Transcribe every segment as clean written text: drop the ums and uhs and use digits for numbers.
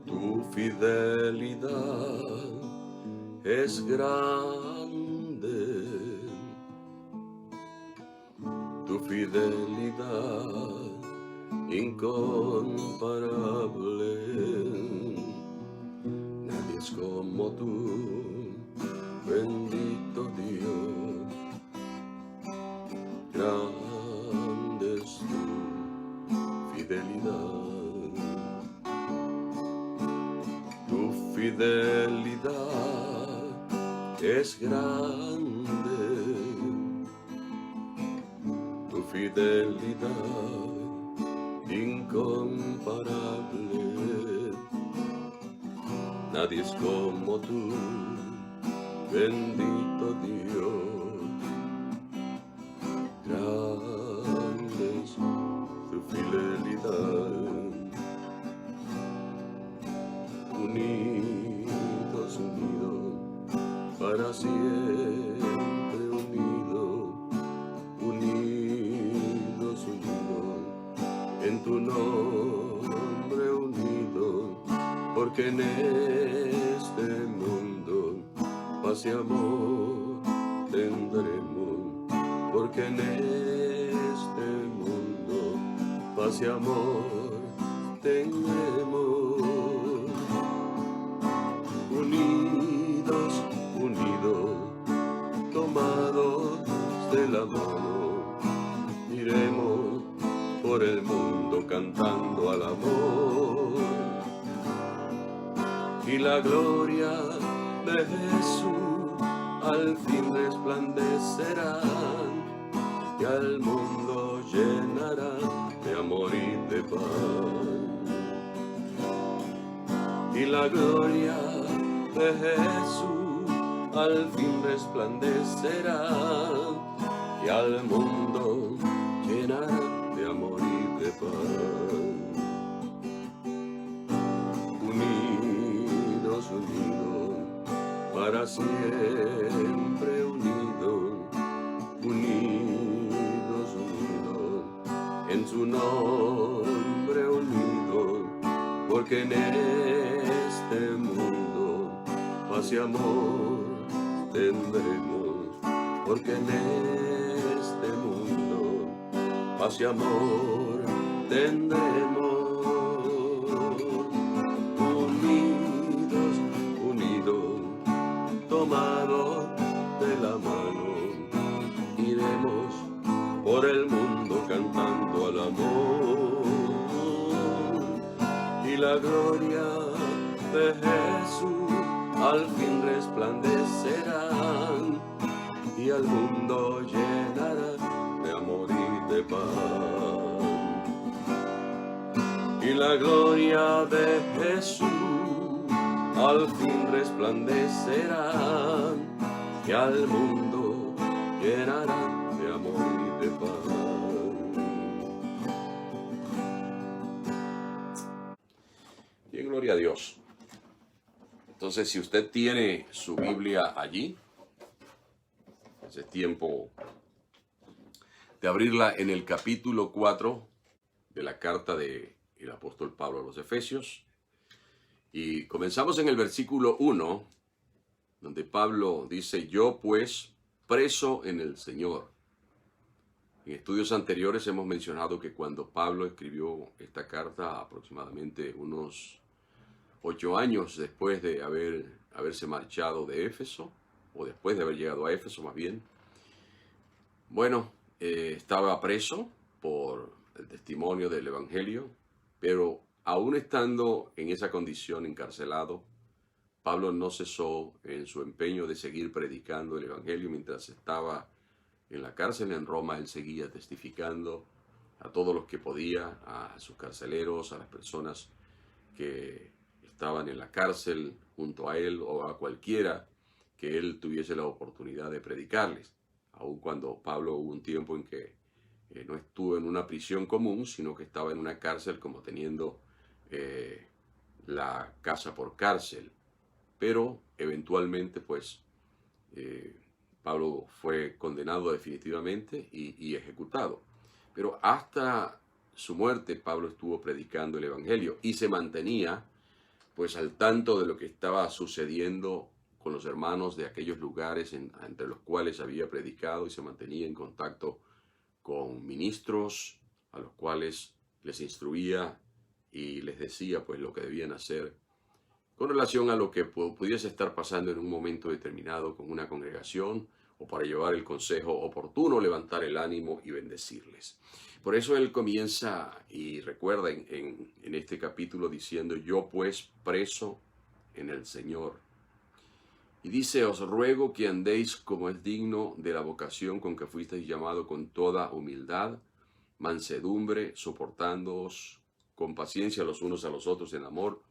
Tu fidelidad es grande, tu fidelidad incomparable. Nadie es como tú, bendito Dios. Grande es tu fidelidad. Tu fidelidad es grande, tu fidelidad incomparable. Nadie es como tú, bendito Dios. Grande es tu fidelidad. Unidos, unidos, para siempre unidos, unidos, unidos, en tu nombre unidos, porque en este mundo paz y amor tendremos, porque en este mundo paz y amor tendremos. Unidos, unidos, tomados de la mano, iremos por el mundo cantando al amor. Y la gloria de Jesús al fin resplandecerá, y al mundo llenará de amor y de paz. Y la gloria de Jesús al fin resplandecerá, y al mundo llenará de amor y de paz. Unidos, unidos, para siempre unidos, unidos, unidos, en su nombre unidos, porque en este mundo paz y amor tendremos, porque en este mundo paz y amor tendremos. Unidos, unidos, tomados de la mano, iremos por el mundo cantando al amor. Y la gloria de Jesús al fin resplandecerá, y al mundo llenará de amor y de paz. Y la gloria de Jesús al fin resplandecerá, y al mundo llenará de amor y de paz. Bien, gloria a Dios. Entonces, si usted tiene su Biblia allí, es tiempo de abrirla en el capítulo 4 de la carta del apóstol Pablo a los Efesios. Y comenzamos en el versículo 1, donde Pablo dice: yo pues, preso en el Señor. En estudios anteriores hemos mencionado que cuando Pablo escribió esta carta, aproximadamente unos 8 años después de haberse marchado de Éfeso, o después de haber llegado a Éfeso más bien, bueno, estaba preso por el testimonio del Evangelio, pero aún estando en esa condición, encarcelado, Pablo no cesó en su empeño de seguir predicando el Evangelio. Mientras estaba en la cárcel en Roma, él seguía testificando a todos los que podía, a sus carceleros, a las personas que estaban en la cárcel junto a él, o a cualquiera que él tuviese la oportunidad de predicarles. Aun cuando Pablo hubo un tiempo en que no estuvo en una prisión común, sino que estaba en una cárcel, como teniendo la casa por cárcel. Pero eventualmente pues Pablo fue condenado definitivamente y ejecutado. Pero hasta su muerte Pablo estuvo predicando el Evangelio y se mantenía pues al tanto de lo que estaba sucediendo con los hermanos de aquellos lugares entre los cuales había predicado, y se mantenía en contacto con ministros a los cuales les instruía y les decía pues lo que debían hacer con relación a lo que pudiese estar pasando en un momento determinado con una congregación, o para llevar el consejo oportuno, levantar el ánimo y bendecirles. Por eso él comienza y recuerda en este capítulo diciendo: yo pues preso en el Señor. Y dice: os ruego que andéis como es digno de la vocación con que fuisteis llamado, con toda humildad, mansedumbre, soportándoos con paciencia los unos a los otros en amor,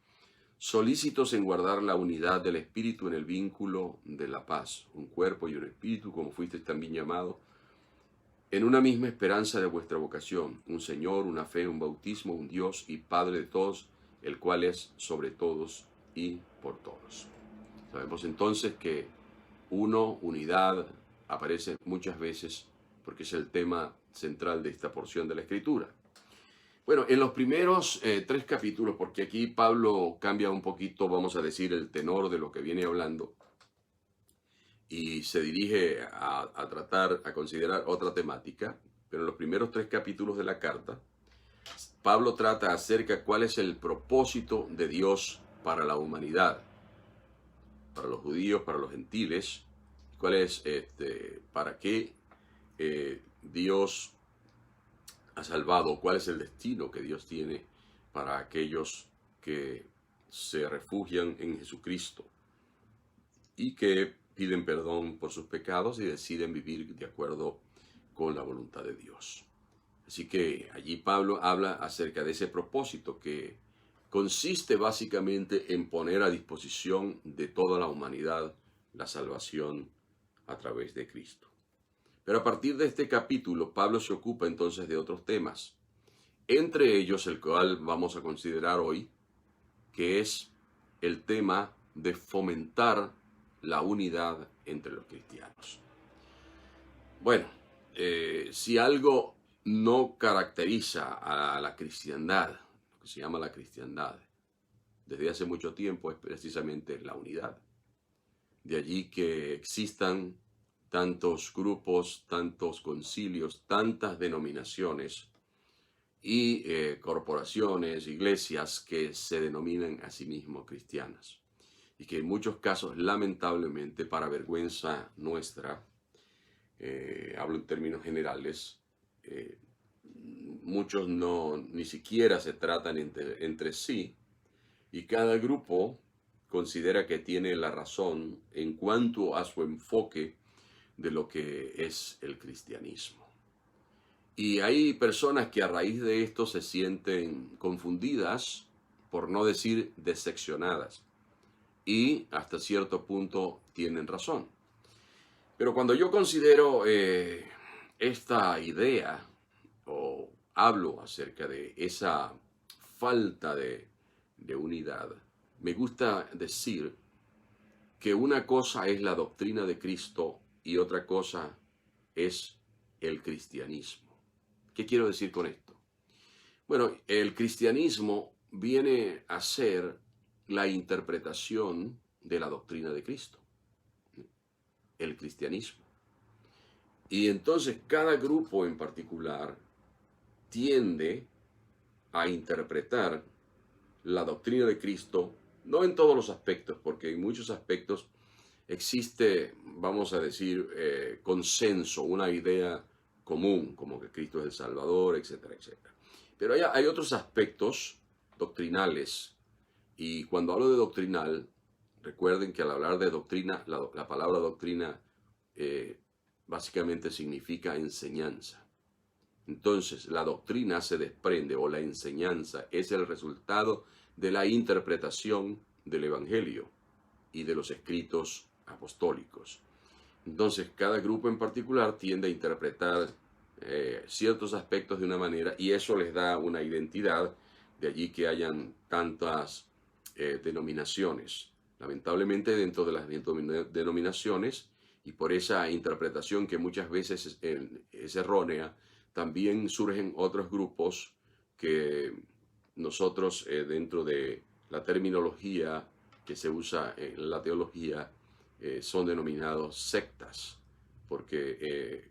solícitos en guardar la unidad del Espíritu en el vínculo de la paz, un cuerpo y un espíritu, como fuisteis también llamados, en una misma esperanza de vuestra vocación, un Señor, una fe, un bautismo, un Dios y Padre de todos, el cual es sobre todos y por todos. Sabemos entonces que unidad, aparece muchas veces porque es el tema central de esta porción de la Escritura. Bueno, en los primeros 3 capítulos, porque aquí Pablo cambia un poquito, vamos a decir, el tenor de lo que viene hablando, y se dirige a considerar otra temática, pero en los primeros 3 capítulos de la carta, Pablo trata acerca de cuál es el propósito de Dios para la humanidad, para los judíos, para los gentiles, cuál es, para qué Dios ha salvado, cuál es el destino que Dios tiene para aquellos que se refugian en Jesucristo y que piden perdón por sus pecados y deciden vivir de acuerdo con la voluntad de Dios. Así que allí Pablo habla acerca de ese propósito que consiste básicamente en poner a disposición de toda la humanidad la salvación a través de Cristo. Pero a partir de este capítulo, Pablo se ocupa entonces de otros temas, entre ellos el cual vamos a considerar hoy, que es el tema de fomentar la unidad entre los cristianos. Bueno, si algo no caracteriza a la cristiandad, lo que se llama la cristiandad, desde hace mucho tiempo, es precisamente la unidad. De allí que existan tantos grupos, tantos concilios, tantas denominaciones y corporaciones, iglesias que se denominan a sí mismos cristianas. Y que en muchos casos, lamentablemente, para vergüenza nuestra, hablo en términos generales, muchos ni siquiera se tratan entre sí, y cada grupo considera que tiene la razón en cuanto a su enfoque de lo que es el cristianismo. Y hay personas que a raíz de esto se sienten confundidas, por no decir decepcionadas, y hasta cierto punto tienen razón. Pero cuando yo considero esta idea, o hablo acerca de esa falta de unidad, me gusta decir que una cosa es la doctrina de Cristo y otra cosa es el cristianismo. ¿Qué quiero decir con esto? Bueno, el cristianismo viene a ser la interpretación de la doctrina de Cristo, el cristianismo. Y entonces cada grupo en particular tiende a interpretar la doctrina de Cristo, no en todos los aspectos, porque en muchos aspectos existe, vamos a decir, consenso, una idea común, como que Cristo es el Salvador, etcétera, etcétera. Pero hay otros aspectos doctrinales, y cuando hablo de doctrinal, recuerden que al hablar de doctrina, la palabra doctrina básicamente significa enseñanza. Entonces, la doctrina se desprende, o la enseñanza es el resultado de la interpretación del Evangelio y de los escritos apostólicos. Entonces, cada grupo en particular tiende a interpretar ciertos aspectos de una manera, y eso les da una identidad, de allí que hayan tantas denominaciones. Lamentablemente, dentro de las denominaciones y por esa interpretación que muchas veces es errónea, también surgen otros grupos que nosotros dentro de la terminología que se usa en la teología son denominados sectas, porque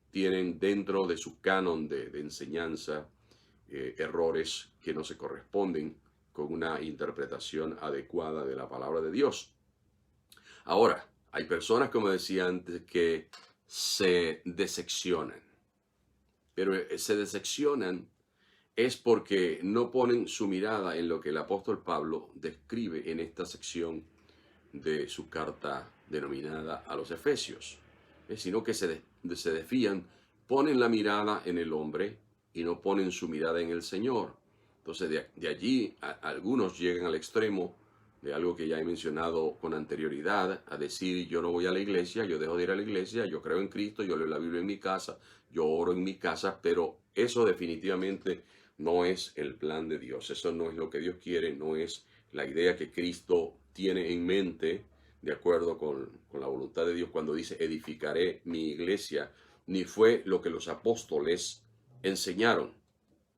tienen dentro de su canon de enseñanza errores que no se corresponden con una interpretación adecuada de la palabra de Dios. Ahora, hay personas, como decía antes, que se decepcionan, pero se decepcionan es porque no ponen su mirada en lo que el apóstol Pablo describe en esta sección de su carta denominada a los Efesios, sino que se desvían, ponen la mirada en el hombre y no ponen su mirada en el Señor. Entonces de allí algunos llegan al extremo de algo que ya he mencionado con anterioridad, a decir yo no voy a la iglesia, yo dejo de ir a la iglesia, yo creo en Cristo, yo leo la Biblia en mi casa, yo oro en mi casa, pero eso definitivamente no es el plan de Dios, eso no es lo que Dios quiere, no es la idea que Cristo tiene en mente, de acuerdo con la voluntad de Dios cuando dice edificaré mi iglesia, ni fue lo que los apóstoles enseñaron,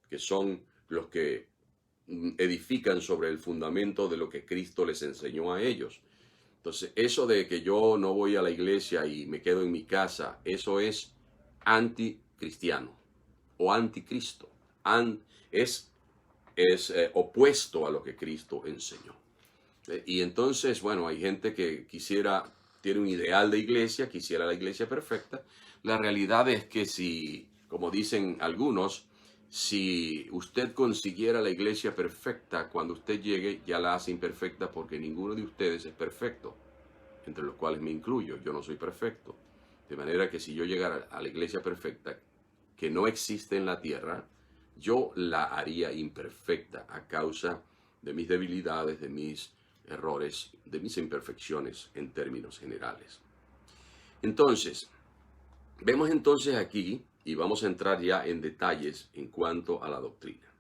que son los que edifican sobre el fundamento de lo que Cristo les enseñó a ellos. Entonces, eso de que yo no voy a la iglesia y me quedo en mi casa, eso es anticristiano o anticristo. Es opuesto a lo que Cristo enseñó. Y entonces, bueno, hay gente que tiene un ideal de iglesia, quisiera la iglesia perfecta. La realidad es que si, como dicen algunos, si usted consiguiera la iglesia perfecta, cuando usted llegue ya la hace imperfecta porque ninguno de ustedes es perfecto, entre los cuales me incluyo. Yo no soy perfecto. De manera que si yo llegara a la iglesia perfecta, que no existe en la tierra, yo la haría imperfecta a causa de mis debilidades, de mis errores, de mis imperfecciones en términos generales. Entonces, vemos entonces aquí, y vamos a entrar ya en detalles en cuanto a la doctrina.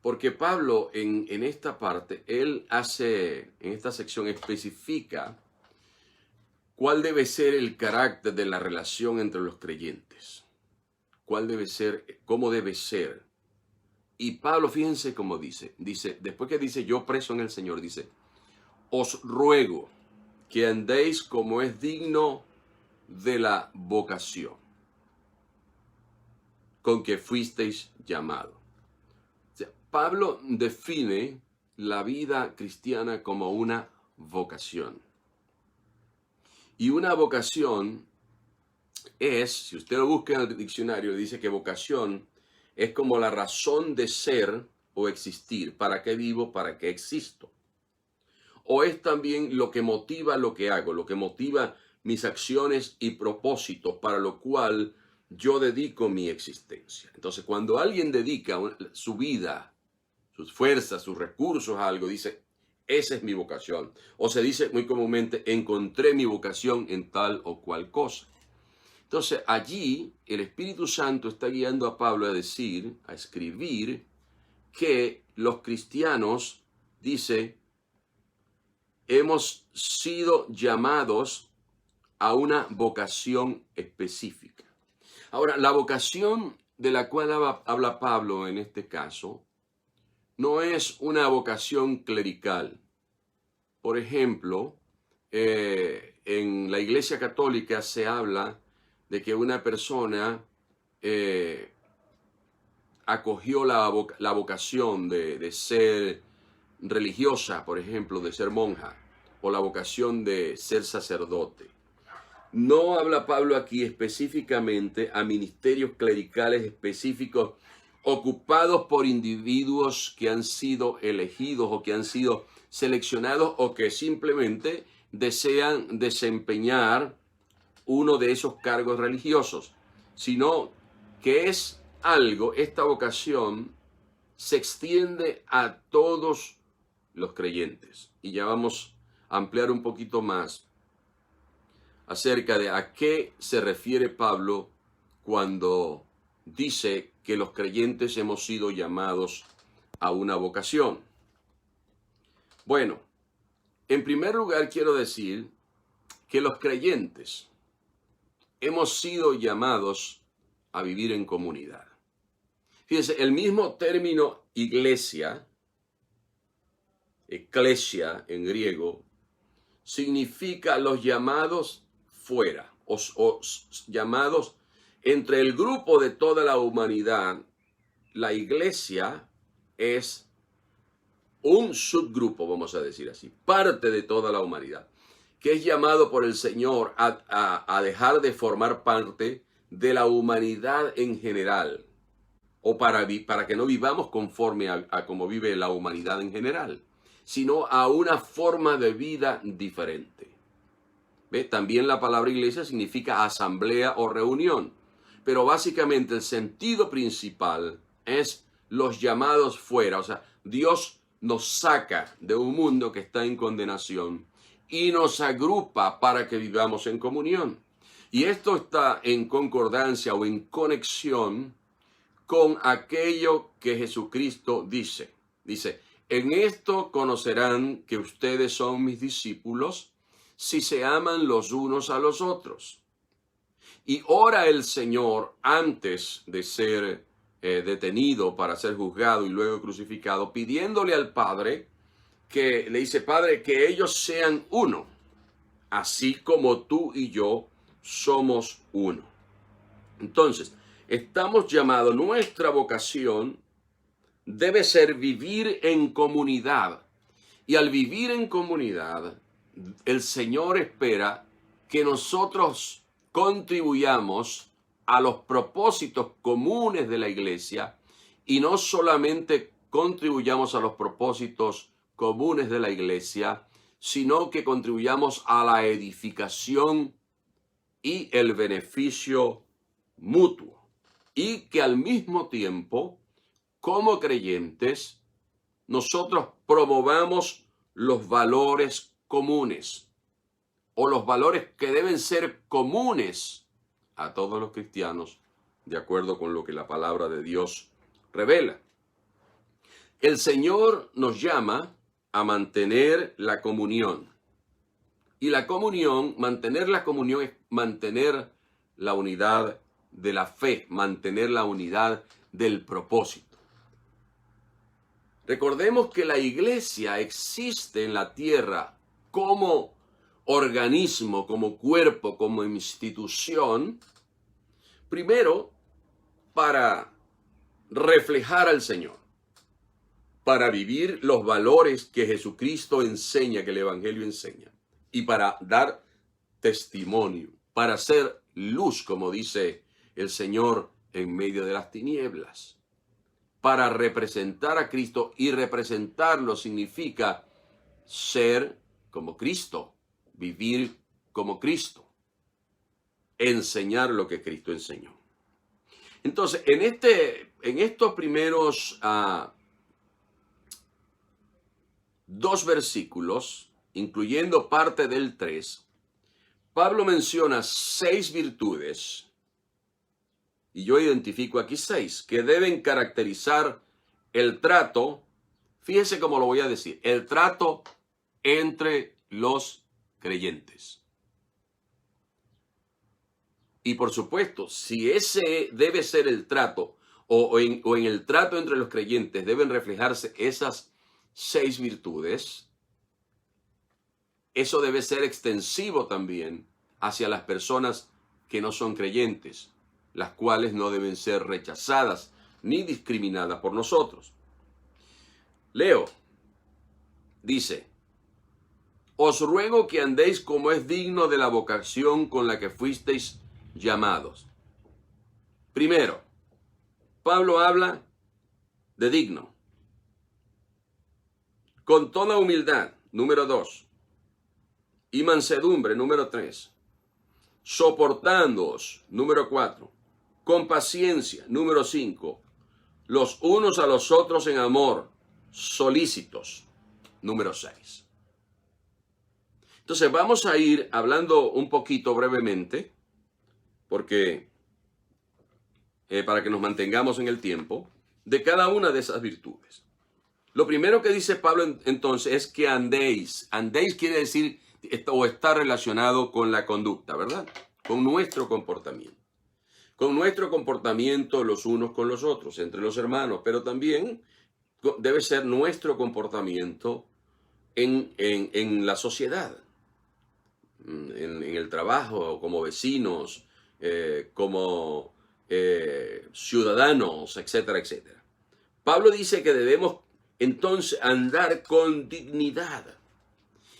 Porque Pablo en esta parte, él hace, en esta sección especifica cuál debe ser el carácter de la relación entre los creyentes. Cuál debe ser, cómo debe ser. Y Pablo, fíjense cómo dice, después que dice yo preso en el Señor, dice, os ruego que andéis como es digno de la vocación con que fuisteis llamados. O sea, Pablo define la vida cristiana como una vocación. Y una vocación es, si usted lo busca en el diccionario, dice que vocación es como la razón de ser o existir. ¿Para qué vivo? ¿Para qué existo? O es también lo que motiva lo que hago, lo que motiva mis acciones y propósitos, para lo cual yo dedico mi existencia. Entonces, cuando alguien dedica su vida, sus fuerzas, sus recursos a algo, dice, esa es mi vocación. O se dice muy comúnmente, encontré mi vocación en tal o cual cosa. Entonces, allí el Espíritu Santo está guiando a Pablo a decir, a escribir, que los cristianos, dice, hemos sido llamados a una vocación específica. Ahora, la vocación de la cual habla Pablo en este caso no es una vocación clerical. Por ejemplo, en la Iglesia Católica se habla de que una persona acogió la vocación de ser religiosa, por ejemplo, de ser monja, o la vocación de ser sacerdote. No habla Pablo aquí específicamente a ministerios clericales específicos ocupados por individuos que han sido elegidos o que han sido seleccionados o que simplemente desean desempeñar uno de esos cargos religiosos, sino que es algo, esta vocación se extiende a todos los creyentes. Y ya vamos a ampliar un poquito más acerca de a qué se refiere Pablo cuando dice que los creyentes hemos sido llamados a una vocación. Bueno, en primer lugar quiero decir que los creyentes hemos sido llamados a vivir en comunidad. Fíjense, el mismo término iglesia, eclesia en griego, significa los llamados fuera, o llamados entre el grupo de toda la humanidad. La iglesia es un subgrupo, vamos a decir así, parte de toda la humanidad, que es llamado por el Señor a dejar de formar parte de la humanidad en general, o para que no vivamos conforme a como vive la humanidad en general, sino a una forma de vida diferente. ¿Ve? También la palabra iglesia significa asamblea o reunión, pero básicamente el sentido principal es los llamados fuera. O sea, Dios nos saca de un mundo que está en condenación y nos agrupa para que vivamos en comunión. Y esto está en concordancia o en conexión con aquello que Jesucristo dice. Dice, en esto conocerán que ustedes son mis discípulos si se aman los unos a los otros. Y ora el Señor antes de ser detenido para ser juzgado y luego crucificado, pidiéndole al Padre que le dice, Padre, que ellos sean uno, así como tú y yo somos uno. Entonces, estamos llamados, nuestra vocación debe ser vivir en comunidad. Y al vivir en comunidad, el Señor espera que nosotros contribuyamos a los propósitos comunes de la iglesia y no solamente contribuyamos a los propósitos comunes de la iglesia, sino que contribuyamos a la edificación y el beneficio mutuo. Y que al mismo tiempo, como creyentes, nosotros promovamos los valores comunes o los valores que deben ser comunes a todos los cristianos, de acuerdo con lo que la palabra de Dios revela. El Señor nos llama a mantener la comunión. Y la comunión, mantener la comunión es mantener la unidad de la fe, mantener la unidad del propósito. Recordemos que la iglesia existe en la tierra como organismo, como cuerpo, como institución, primero para reflejar al Señor, para vivir los valores que Jesucristo enseña, que el Evangelio enseña, y para dar testimonio, para ser luz, como dice el Señor, en medio de las tinieblas, para representar a Cristo, y representarlo significa ser como Cristo, vivir como Cristo, enseñar lo que Cristo enseñó. Entonces, en estos primeros dos versículos, incluyendo parte del 3, Pablo menciona 6 virtudes, y yo identifico aquí 6, que deben caracterizar el trato, fíjese cómo lo voy a decir, el trato entre los creyentes. Y por supuesto, si ese debe ser el trato, o en el trato entre los creyentes deben reflejarse esas 6 virtudes, eso debe ser extensivo también hacia las personas que no son creyentes, las cuales no deben ser rechazadas ni discriminadas por nosotros. Leo, dice, os ruego que andéis como es digno de la vocación con la que fuisteis llamados. Primero, Pablo habla de digno. Con toda humildad, número 2. Y mansedumbre, número 3. Soportándoos, número 4. Con paciencia, número 5. Los unos a los otros en amor, solícitos, número 6. Entonces vamos a ir hablando un poquito brevemente, porque para que nos mantengamos en el tiempo, de cada una de esas virtudes. Lo primero que dice Pablo entonces es que andéis. Andéis quiere decir o está relacionado con la conducta, ¿verdad? Con nuestro comportamiento. Con nuestro comportamiento los unos con los otros, entre los hermanos, pero también debe ser nuestro comportamiento en la sociedad, en el trabajo, como vecinos, como ciudadanos, etcétera, etcétera. Pablo dice que debemos entonces andar con dignidad.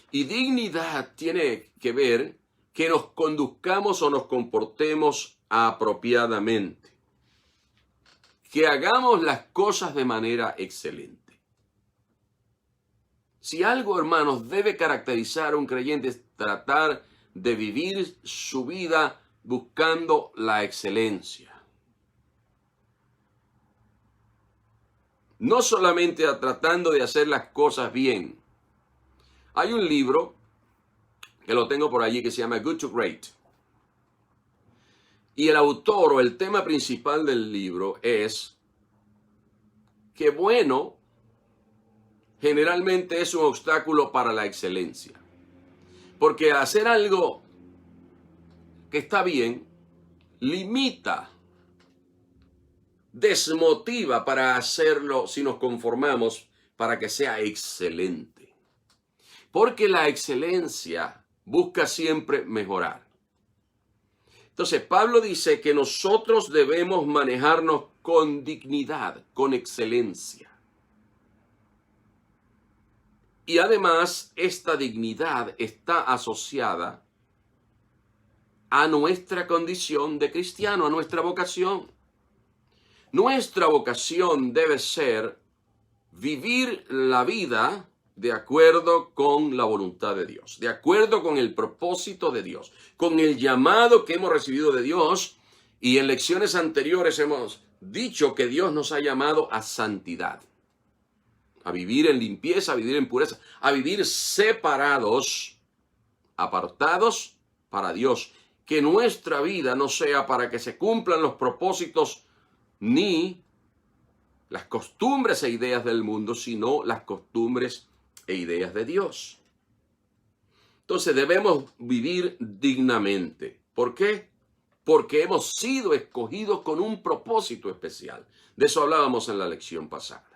Y dignidad tiene que ver que nos conduzcamos o nos comportemos apropiadamente. Que hagamos las cosas de manera excelente. Si algo, hermanos, debe caracterizar a un creyente es tratar de vivir su vida buscando la excelencia. No solamente tratando de hacer las cosas bien. Hay un libro que lo tengo por allí que se llama Good to Great. Y el autor o el tema principal del libro es que bueno generalmente es un obstáculo para la excelencia. Porque hacer algo que está bien limita, desmotiva para hacerlo si nos conformamos para que sea excelente. Porque la excelencia busca siempre mejorar. Entonces, Pablo dice que nosotros debemos manejarnos con dignidad, con excelencia. Y además, esta dignidad está asociada a nuestra condición de cristiano, a nuestra vocación. Nuestra vocación debe ser vivir la vida de acuerdo con la voluntad de Dios, de acuerdo con el propósito de Dios, con el llamado que hemos recibido de Dios. Y en lecciones anteriores hemos dicho que Dios nos ha llamado a santidad, a vivir en limpieza, a vivir en pureza, a vivir separados, apartados para Dios. Que nuestra vida no sea para que se cumplan los propósitos ni las costumbres e ideas del mundo, sino las costumbres e ideas de Dios. Entonces debemos vivir dignamente. ¿Por qué? Porque hemos sido escogidos con un propósito especial. De eso hablábamos en la lección pasada.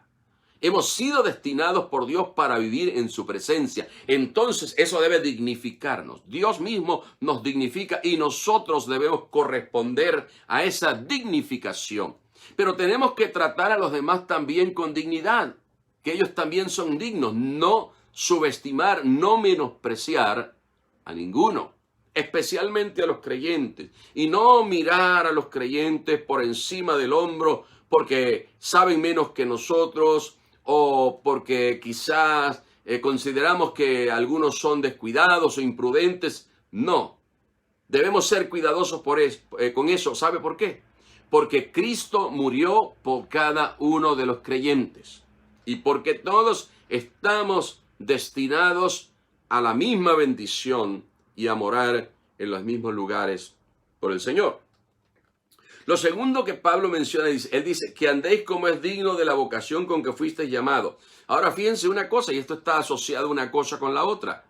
Hemos sido destinados por Dios para vivir en su presencia. Entonces eso debe dignificarnos. Dios mismo nos dignifica y nosotros debemos corresponder a esa dignificación. Pero tenemos que tratar a los demás también con dignidad, que ellos también son dignos. No subestimar, no menospreciar a ninguno, especialmente a los creyentes. Y no mirar a los creyentes por encima del hombro porque saben menos que nosotros o porque quizás consideramos que algunos son descuidados o imprudentes. No, debemos ser cuidadosos con eso. ¿Sabe por qué? Porque Cristo murió por cada uno de los creyentes y porque todos estamos destinados a la misma bendición y a morar en los mismos lugares por el Señor. Lo segundo que Pablo menciona, él dice que andéis como es digno de la vocación con que fuisteis llamados. Ahora fíjense una cosa, y esto está asociado una cosa con la otra.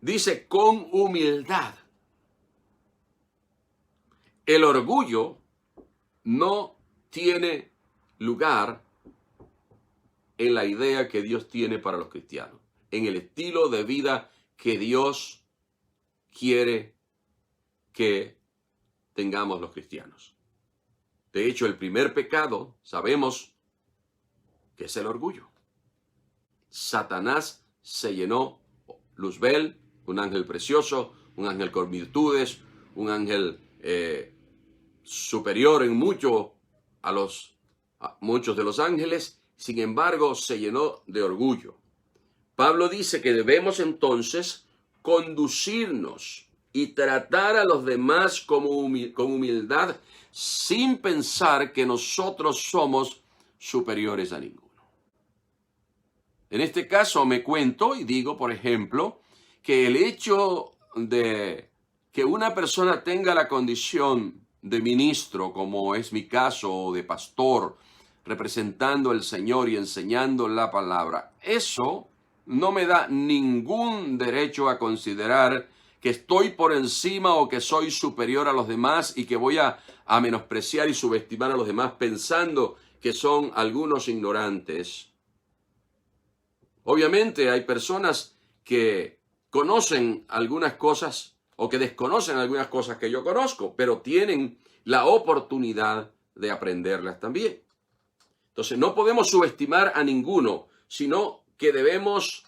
Dice con humildad. El orgullo no tiene lugar en la idea que Dios tiene para los cristianos, en el estilo de vida que Dios quiere que tengamos los cristianos. De hecho, el primer pecado, sabemos que es el orgullo. Satanás se llenó, Luzbel, un ángel precioso, un ángel con virtudes, un ángel superior en mucho a muchos de los ángeles, sin embargo, se llenó de orgullo. Pablo dice que debemos entonces conducirnos y tratar a los demás con humildad, sin pensar que nosotros somos superiores a ninguno. En este caso me cuento y digo, por ejemplo, que el hecho de que una persona tenga la condición de ministro, como es mi caso, o de pastor, representando al Señor y enseñando la palabra, eso no me da ningún derecho a considerar que estoy por encima o que soy superior a los demás y que voy a menospreciar y subestimar a los demás pensando que son algunos ignorantes. Obviamente hay personas que conocen algunas cosas o que desconocen algunas cosas que yo conozco, pero tienen la oportunidad de aprenderlas también. Entonces no podemos subestimar a ninguno, sino que debemos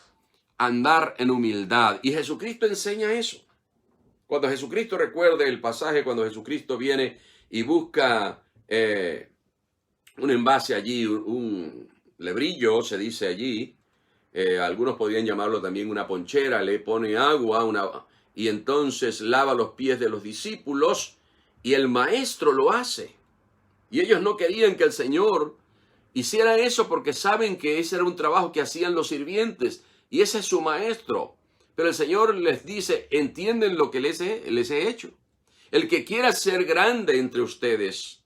andar en humildad. Y Jesucristo enseña eso. Cuando Jesucristo, recuerde el pasaje, cuando Jesucristo viene y busca un envase allí, un lebrillo, se dice allí, algunos podrían llamarlo también una ponchera, le pone agua y entonces lava los pies de los discípulos y el maestro lo hace. Y ellos no querían que el Señor hiciera eso porque saben que ese era un trabajo que hacían los sirvientes y ese es su maestro. Pero el Señor les dice, ¿entienden lo que les he hecho? El que quiera ser grande entre ustedes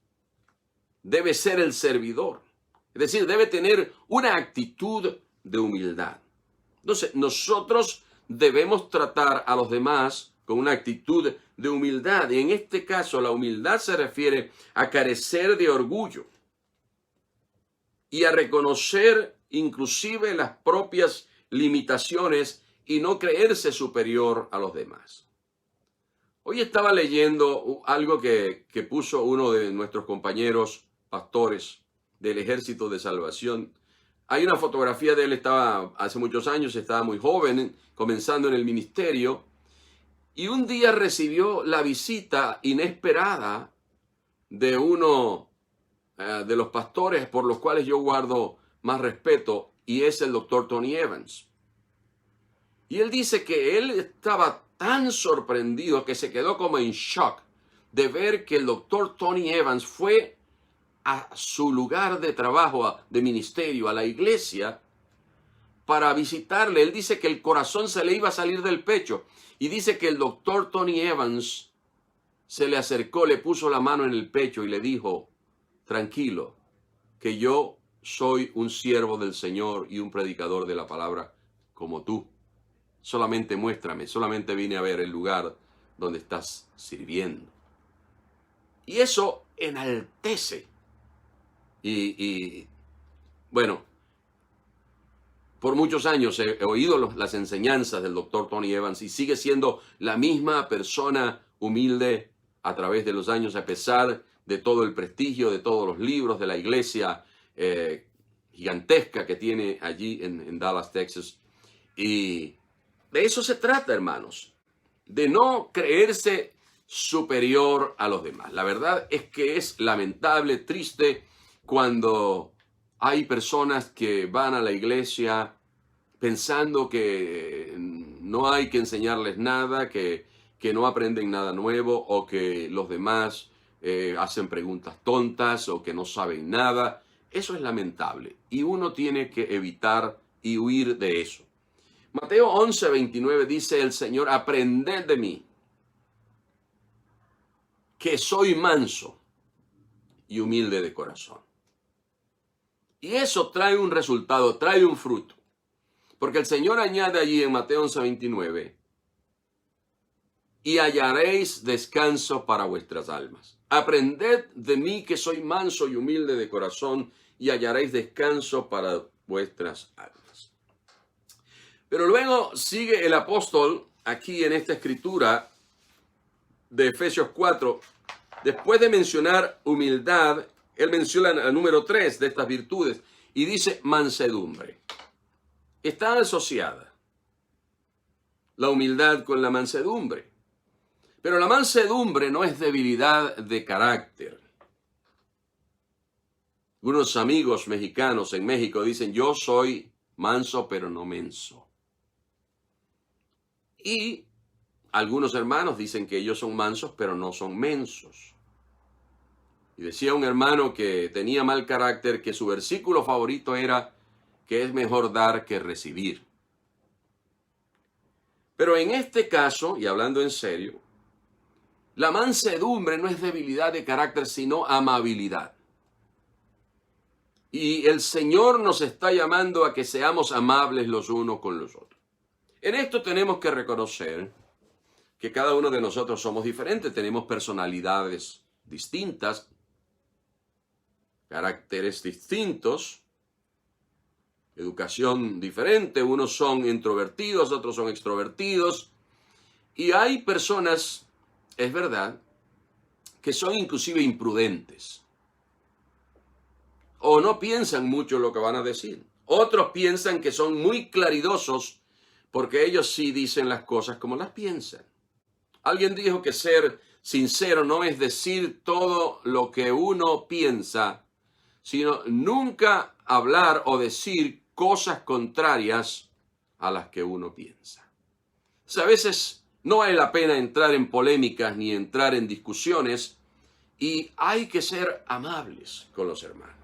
debe ser el servidor. Es decir, debe tener una actitud de humildad. Entonces, nosotros debemos tratar a los demás con una actitud de humildad. Y en este caso, la humildad se refiere a carecer de orgullo y a reconocer inclusive las propias limitaciones y no creerse superior a los demás. Hoy estaba leyendo algo que puso uno de nuestros compañeros pastores del Ejército de Salvación. Hay una fotografía de él, estaba hace muchos años, estaba muy joven, comenzando en el ministerio, y un día recibió la visita inesperada de uno de los pastores por los cuales yo guardo más respeto, y es el doctor Tony Evans. Y él dice que él estaba tan sorprendido que se quedó como en shock de ver que el doctor Tony Evans fue a su lugar de trabajo, de ministerio, a la iglesia, para visitarle. Él dice que el corazón se le iba a salir del pecho. Y dice que el doctor Tony Evans se le acercó, le puso la mano en el pecho y le dijo, tranquilo, que yo soy un siervo del Señor y un predicador de la palabra como tú. Solamente muéstrame, solamente vine a ver el lugar donde estás sirviendo. Y eso enaltece. Y bueno, por muchos años he oído las enseñanzas del doctor Tony Evans y sigue siendo la misma persona humilde a través de los años, a pesar de todo el prestigio, de todos los libros, de la iglesia gigantesca que tiene allí en Dallas, Texas. Y de eso se trata, hermanos, de no creerse superior a los demás. La verdad es que es lamentable, triste, cuando hay personas que van a la iglesia pensando que no hay que enseñarles nada, que no aprenden nada nuevo, o que los demás hacen preguntas tontas o que no saben nada. Eso es lamentable y uno tiene que evitar y huir de eso. Mateo 11:29 dice el Señor, aprended de mí, que soy manso y humilde de corazón. Y eso trae un resultado, trae un fruto. Porque el Señor añade allí en Mateo 11:29, y hallaréis descanso para vuestras almas. Aprended de mí que soy manso y humilde de corazón, y hallaréis descanso para vuestras almas. Pero luego sigue el apóstol aquí en esta escritura de Efesios 4, después de mencionar humildad, él menciona el número 3 de estas virtudes y dice mansedumbre. Está asociada la humildad con la mansedumbre. Pero la mansedumbre no es debilidad de carácter. Unos amigos mexicanos en México dicen, yo soy manso pero no menso. Y algunos hermanos dicen que ellos son mansos pero no son mensos. Y decía un hermano que tenía mal carácter que su versículo favorito era que es mejor dar que recibir. Pero en este caso, y hablando en serio, la mansedumbre no es debilidad de carácter, sino amabilidad. Y el Señor nos está llamando a que seamos amables los unos con los otros. En esto tenemos que reconocer que cada uno de nosotros somos diferentes, tenemos personalidades distintas, caracteres distintos, educación diferente, unos son introvertidos, otros son extrovertidos, y hay personas, es verdad, que son inclusive imprudentes, o no piensan mucho lo que van a decir. Otros piensan que son muy claridosos porque ellos sí dicen las cosas como las piensan. Alguien dijo que ser sincero no es decir todo lo que uno piensa, sino nunca hablar o decir cosas contrarias a las que uno piensa. O sea, a veces no vale la pena entrar en polémicas ni entrar en discusiones y hay que ser amables con los hermanos.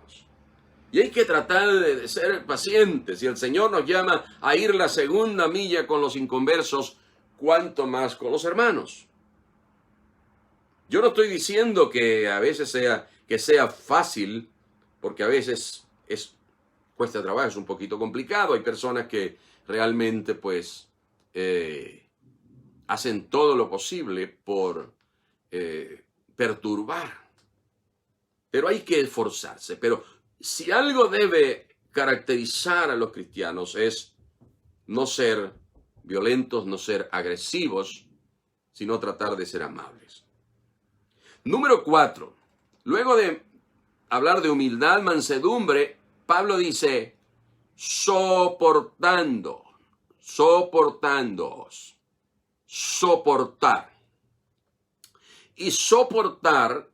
Y hay que tratar de ser pacientes. Si el Señor nos llama a ir la segunda milla con los inconversos, ¿cuánto más con los hermanos? Yo no estoy diciendo que a veces sea fácil, porque a veces cuesta trabajo, es un poquito complicado. Hay personas que realmente pues hacen todo lo posible por perturbar. Pero hay que esforzarse. Pero si algo debe caracterizar a los cristianos es no ser violentos, no ser agresivos, sino tratar de ser amables. Número 4. Luego de hablar de humildad, mansedumbre, Pablo dice, soportándoos, soportar. Y soportar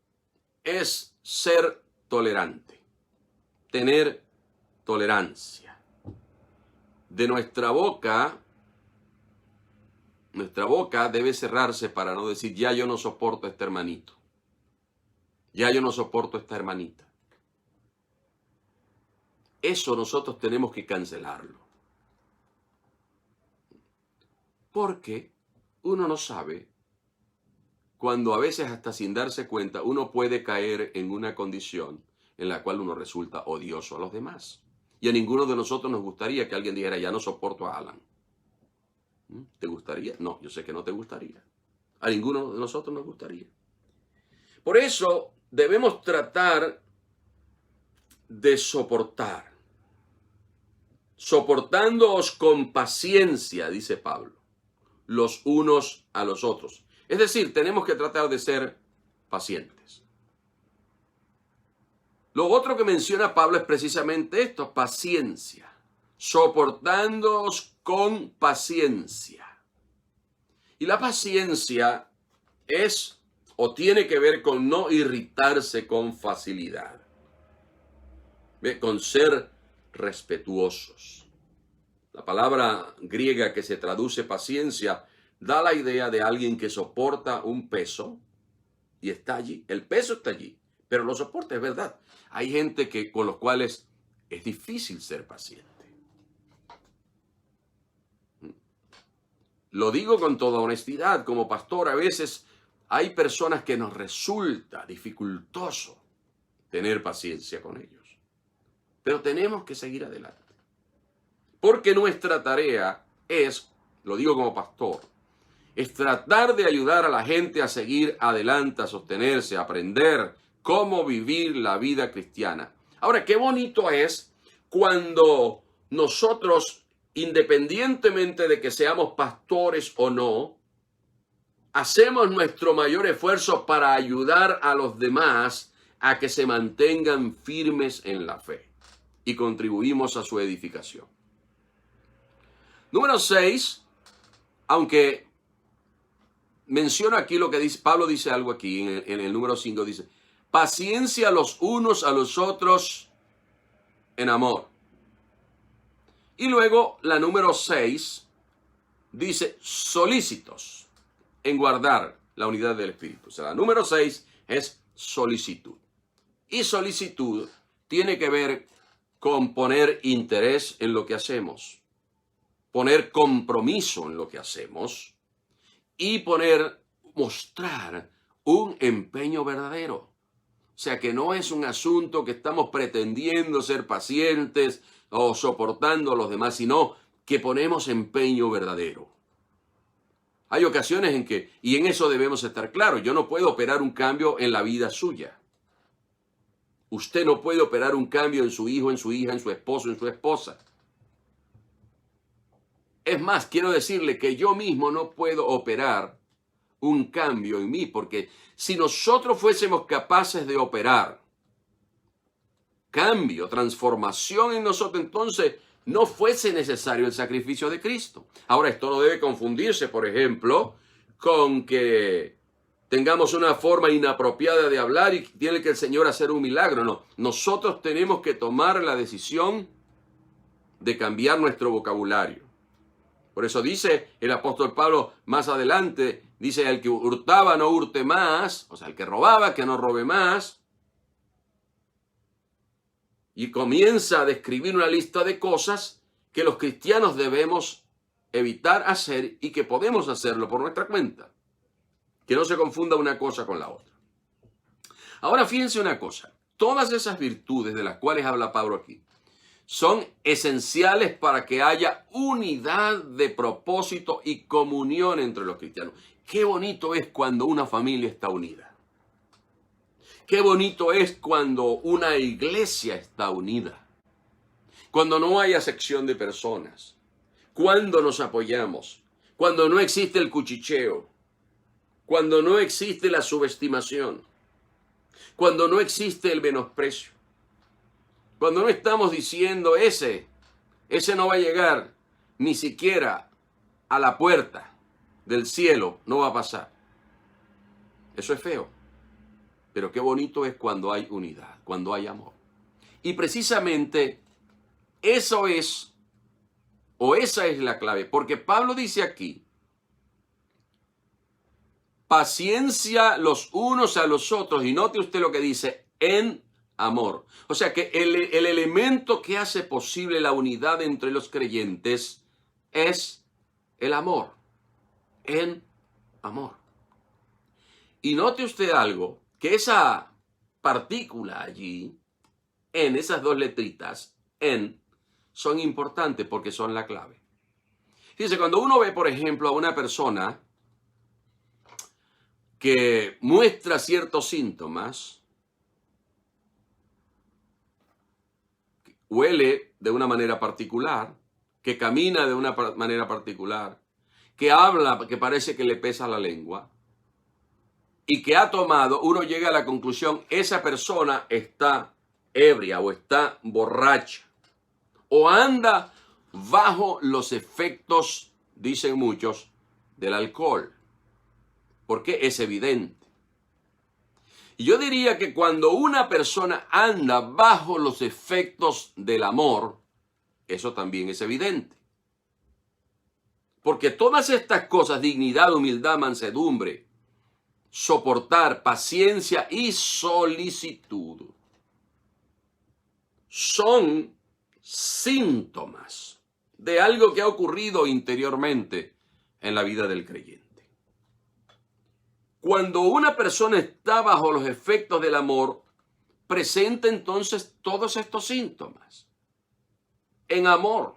es ser tolerante, tener tolerancia. De nuestra boca debe cerrarse para no decir, ya yo no soporto a este hermanito. Ya yo no soporto a esta hermanita. Eso nosotros tenemos que cancelarlo. Porque uno no sabe cuando a veces hasta sin darse cuenta uno puede caer en una condición en la cual uno resulta odioso a los demás. Y a ninguno de nosotros nos gustaría que alguien dijera, ya no soporto a Alan. ¿Te gustaría? No, yo sé que no te gustaría. A ninguno de nosotros nos gustaría. Por eso debemos tratar de soportar. Soportándoos con paciencia, dice Pablo, los unos a los otros. Es decir, tenemos que tratar de ser pacientes. Lo otro que menciona Pablo es precisamente esto, paciencia. Soportándoos con paciencia. Y la paciencia es o tiene que ver con no irritarse con facilidad. Con ser respetuosos. La palabra griega que se traduce paciencia da la idea de alguien que soporta un peso y está allí. El peso está allí, pero lo soporta, es verdad. Hay gente con los cuales es difícil ser paciente. Lo digo con toda honestidad, como pastor, a veces hay personas que nos resulta dificultoso tener paciencia con ellos. Pero tenemos que seguir adelante. Porque nuestra tarea es, lo digo como pastor, es tratar de ayudar a la gente a seguir adelante, a sostenerse, a aprender cómo vivir la vida cristiana. Ahora, qué bonito es cuando nosotros, independientemente de que seamos pastores o no, hacemos nuestro mayor esfuerzo para ayudar a los demás a que se mantengan firmes en la fe y contribuimos a su edificación. Número 6, aunque menciono aquí lo que dice, Pablo dice algo aquí en el número 5, dice, paciencia los unos a los otros en amor. Y luego la número 6 dice, solícitos en guardar la unidad del Espíritu. O sea, la número 6 es solicitud. Y solicitud tiene que ver con poner interés en lo que hacemos, poner compromiso en lo que hacemos y mostrar un empeño verdadero, O sea que no es un asunto que estamos pretendiendo ser pacientes o soportando a los demás, sino que ponemos empeño verdadero. Hay ocasiones en que, y en eso debemos estar claros, yo no puedo operar un cambio en la vida suya. Usted no puede operar un cambio en su hijo, en su hija, en su esposo, en su esposa. Es más, quiero decirle que yo mismo no puedo operar un cambio en mí, porque si nosotros fuésemos capaces de operar cambio, transformación en nosotros, entonces no fuese necesario el sacrificio de Cristo. Ahora, esto no debe confundirse, por ejemplo, con que tengamos una forma inapropiada de hablar y tiene que el Señor hacer un milagro. No, nosotros tenemos que tomar la decisión de cambiar nuestro vocabulario. Por eso dice el apóstol Pablo más adelante, dice, el que hurtaba no hurte más, o sea, el que robaba que no robe más. Y comienza a describir una lista de cosas que los cristianos debemos evitar hacer y que podemos hacerlo por nuestra cuenta. Que no se confunda una cosa con la otra. Ahora fíjense una cosa, todas esas virtudes de las cuales habla Pablo aquí son esenciales para que haya unidad de propósito y comunión entre los cristianos. Qué bonito es cuando una familia está unida. Qué bonito es cuando una iglesia está unida. Cuando no hay acepción de personas. Cuando nos apoyamos. Cuando no existe el cuchicheo. Cuando no existe la subestimación. Cuando no existe el menosprecio. Cuando no estamos diciendo ese no va a llegar ni siquiera a la puerta del cielo, no va a pasar. Eso es feo. Pero qué bonito es cuando hay unidad, cuando hay amor. Y precisamente eso es, o esa es la clave, porque Pablo dice aquí, paciencia los unos a los otros, y note usted lo que dice, en amor. O sea que el elemento que hace posible la unidad entre los creyentes es el amor, en amor. Y note usted algo, que esa partícula allí, en esas dos letritas, en, son importantes porque son la clave. Fíjense, cuando uno ve, por ejemplo, a una persona que muestra ciertos síntomas, que huele de una manera particular, que camina de una manera particular, que habla, que parece que le pesa la lengua, y que ha tomado, uno llega a la conclusión, esa persona está ebria o está borracha o anda bajo los efectos, dicen muchos, del alcohol, porque es evidente. Y yo diría que cuando una persona anda bajo los efectos del amor, eso también es evidente. Porque todas estas cosas, dignidad, humildad, mansedumbre, soportar, paciencia y solicitud, son síntomas de algo que ha ocurrido interiormente en la vida del creyente. Cuando una persona está bajo los efectos del amor, presenta entonces todos estos síntomas en amor,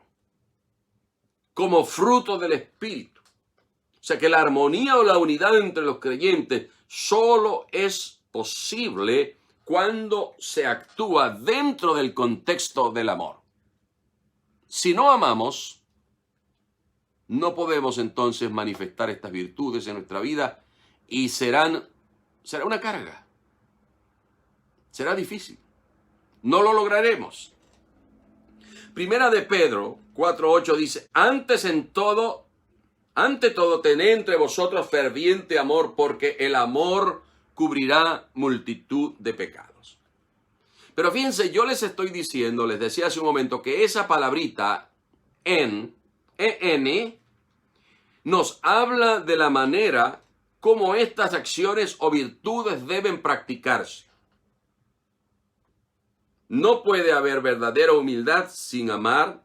como fruto del Espíritu. O sea que la armonía o la unidad entre los creyentes solo es posible cuando se actúa dentro del contexto del amor. Si no amamos, no podemos entonces manifestar estas virtudes en nuestra vida y será una carga. Será difícil. No lo lograremos. Primera de Pedro 4:8 dice, ante todo, tened entre vosotros ferviente amor, porque el amor cubrirá multitud de pecados. Pero fíjense, yo les estoy diciendo, les decía hace un momento, que esa palabrita en, nos habla de la manera como estas acciones o virtudes deben practicarse. No puede haber verdadera humildad sin amar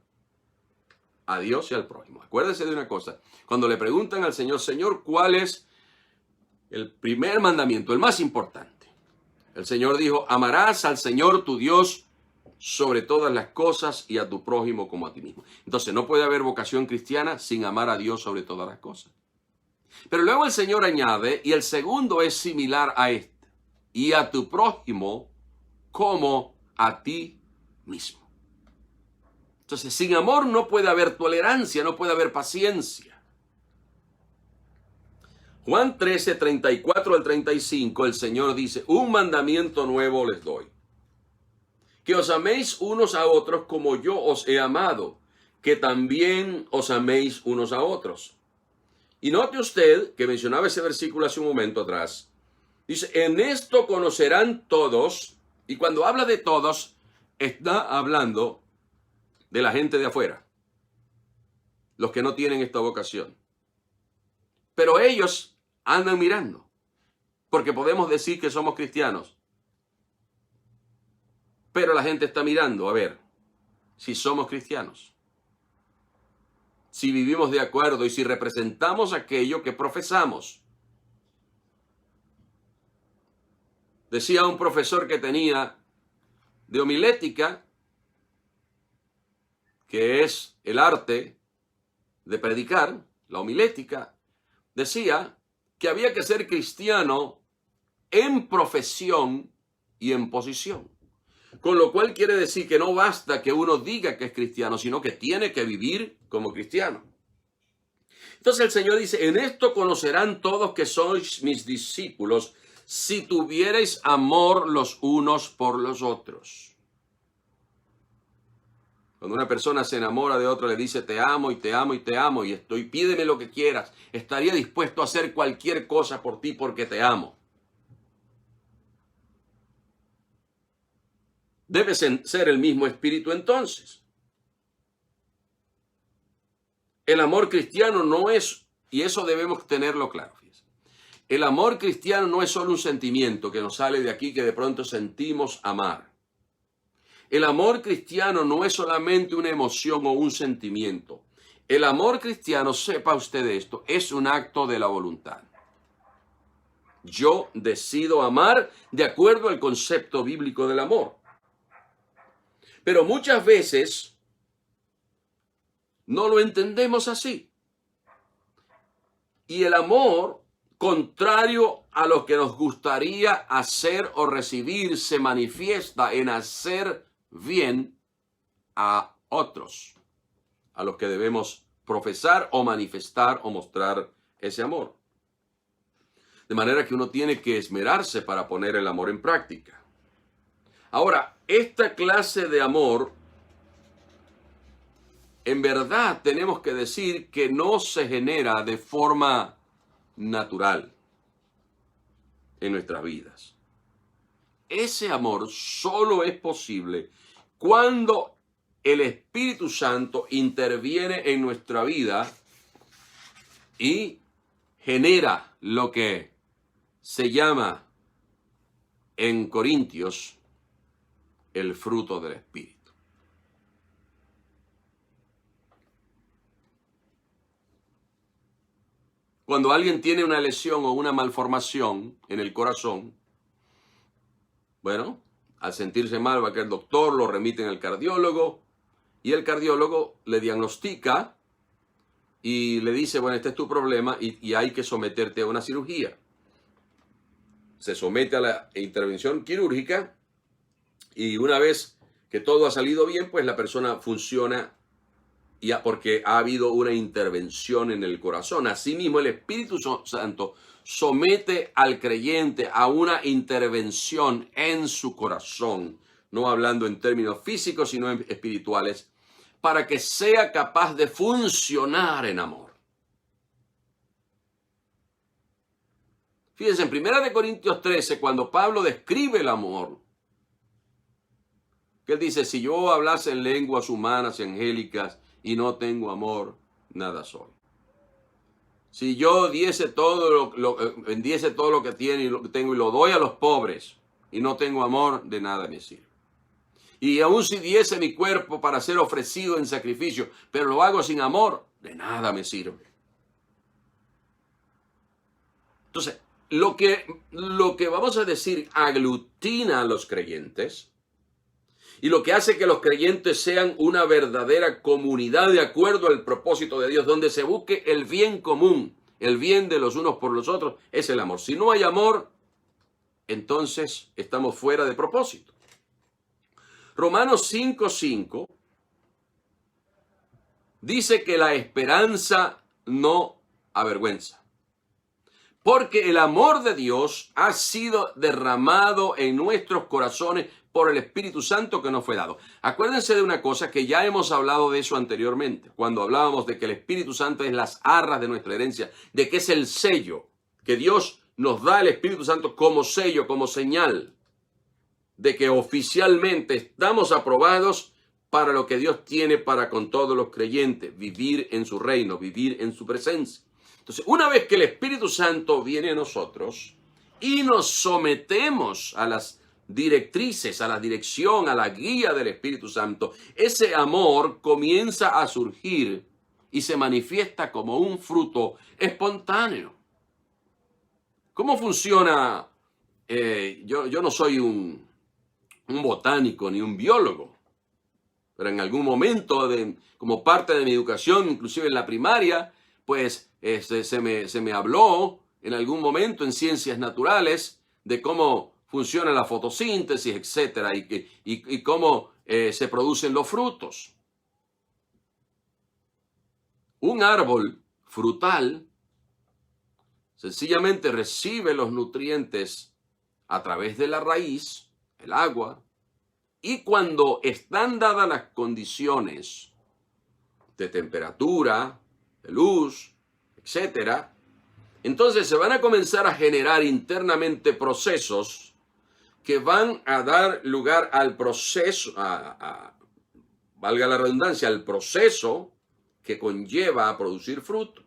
a Dios y al prójimo. Acuérdese de una cosa. Cuando le preguntan al Señor, Señor, ¿cuál es el primer mandamiento, el más importante? El Señor dijo, amarás al Señor tu Dios sobre todas las cosas y a tu prójimo como a ti mismo. Entonces no puede haber vocación cristiana sin amar a Dios sobre todas las cosas. Pero luego el Señor añade, y el segundo es similar a este, y a tu prójimo como a ti mismo. Entonces sin amor no puede haber tolerancia, no puede haber paciencia. Juan 13, 34 al 35, el Señor dice, un mandamiento nuevo les doy, que os améis unos a otros como yo os he amado, que también os améis unos a otros. Y note usted que mencionaba ese versículo hace un momento atrás. Dice, en esto conocerán todos, y cuando habla de todos, está hablando de la gente de afuera, los que no tienen esta vocación. Pero ellos andan mirando, porque podemos decir que somos cristianos. Pero la gente está mirando a ver si somos cristianos, si vivimos de acuerdo y si representamos aquello que profesamos. Decía un profesor que tenía de homilética, que es el arte de predicar, la homilética, decía que había que ser cristiano en profesión y en posición. Con lo cual quiere decir que no basta que uno diga que es cristiano, sino que tiene que vivir como cristiano. Entonces el Señor dice, en esto conocerán todos que sois mis discípulos, si tuvierais amor los unos por los otros. Cuando una persona se enamora de otro, le dice, te amo y te amo y te amo, y pídeme lo que quieras, estaría dispuesto a hacer cualquier cosa por ti porque te amo. Debe ser el mismo espíritu entonces. El amor cristiano no es, y eso debemos tenerlo claro, fíjense. El amor cristiano no es solo un sentimiento que nos sale de aquí que de pronto sentimos amar. El amor cristiano no es solamente una emoción o un sentimiento. El amor cristiano, sepa usted esto, es un acto de la voluntad. Yo decido amar de acuerdo al concepto bíblico del amor. Pero muchas veces no lo entendemos así. Y el amor, contrario a lo que nos gustaría hacer o recibir, se manifiesta en hacer bien a otros, a los que debemos profesar o manifestar o mostrar ese amor. De manera que uno tiene que esmerarse para poner el amor en práctica. Ahora, esta clase de amor, en verdad tenemos que decir que no se genera de forma natural en nuestras vidas. Ese amor solo es posible cuando el Espíritu Santo interviene en nuestra vida y genera lo que se llama en Corintios el fruto del Espíritu. Cuando alguien tiene una lesión o una malformación en el corazón, bueno, al sentirse mal va a que el doctor lo remiten al cardiólogo y el cardiólogo le diagnostica y le dice, bueno, este es tu problema y hay que someterte a una cirugía. Se somete a la intervención quirúrgica y una vez que todo ha salido bien, pues la persona funciona porque ha habido una intervención en el corazón. Asimismo, el Espíritu Santo somete al creyente a una intervención en su corazón, no hablando en términos físicos, sino en espirituales, para que sea capaz de funcionar en amor. Fíjense, en 1 Corintios 13, cuando Pablo describe el amor, que él dice, si yo hablase en lenguas humanas y angélicas y no tengo amor, nada soy. Si yo vendiese todo lo que tiene y lo que tengo y lo doy a los pobres y no tengo amor, de nada me sirve. Y aun si diese mi cuerpo para ser ofrecido en sacrificio, pero lo hago sin amor, de nada me sirve. Entonces, lo que vamos a decir aglutina a los creyentes y lo que hace que los creyentes sean una verdadera comunidad de acuerdo al propósito de Dios, donde se busque el bien común, el bien de los unos por los otros, es el amor. Si no hay amor, entonces estamos fuera de propósito. Romanos 5:5 dice que la esperanza no avergüenza, porque el amor de Dios ha sido derramado en nuestros corazones por el Espíritu Santo que nos fue dado. Acuérdense de una cosa que ya hemos hablado de eso anteriormente, cuando hablábamos de que el Espíritu Santo es las arras de nuestra herencia, de que es el sello, que Dios nos da el Espíritu Santo como sello, como señal de que oficialmente estamos aprobados para lo que Dios tiene para con todos los creyentes, vivir en su reino, vivir en su presencia. Entonces, una vez que el Espíritu Santo viene a nosotros y nos sometemos a las directrices, a la dirección, a la guía del Espíritu Santo, ese amor comienza a surgir y se manifiesta como un fruto espontáneo. ¿Cómo funciona? Yo no soy un botánico ni un biólogo, pero en algún momento, como parte de mi educación, inclusive en la primaria, pues se me habló en algún momento en ciencias naturales de cómo funciona la fotosíntesis, etcétera, y cómo se producen los frutos. Un árbol frutal sencillamente recibe los nutrientes a través de la raíz, el agua, y cuando están dadas las condiciones de temperatura, de luz, etcétera, entonces se van a comenzar a generar internamente procesos que van a dar lugar al proceso, valga la redundancia, al proceso que conlleva a producir fruto.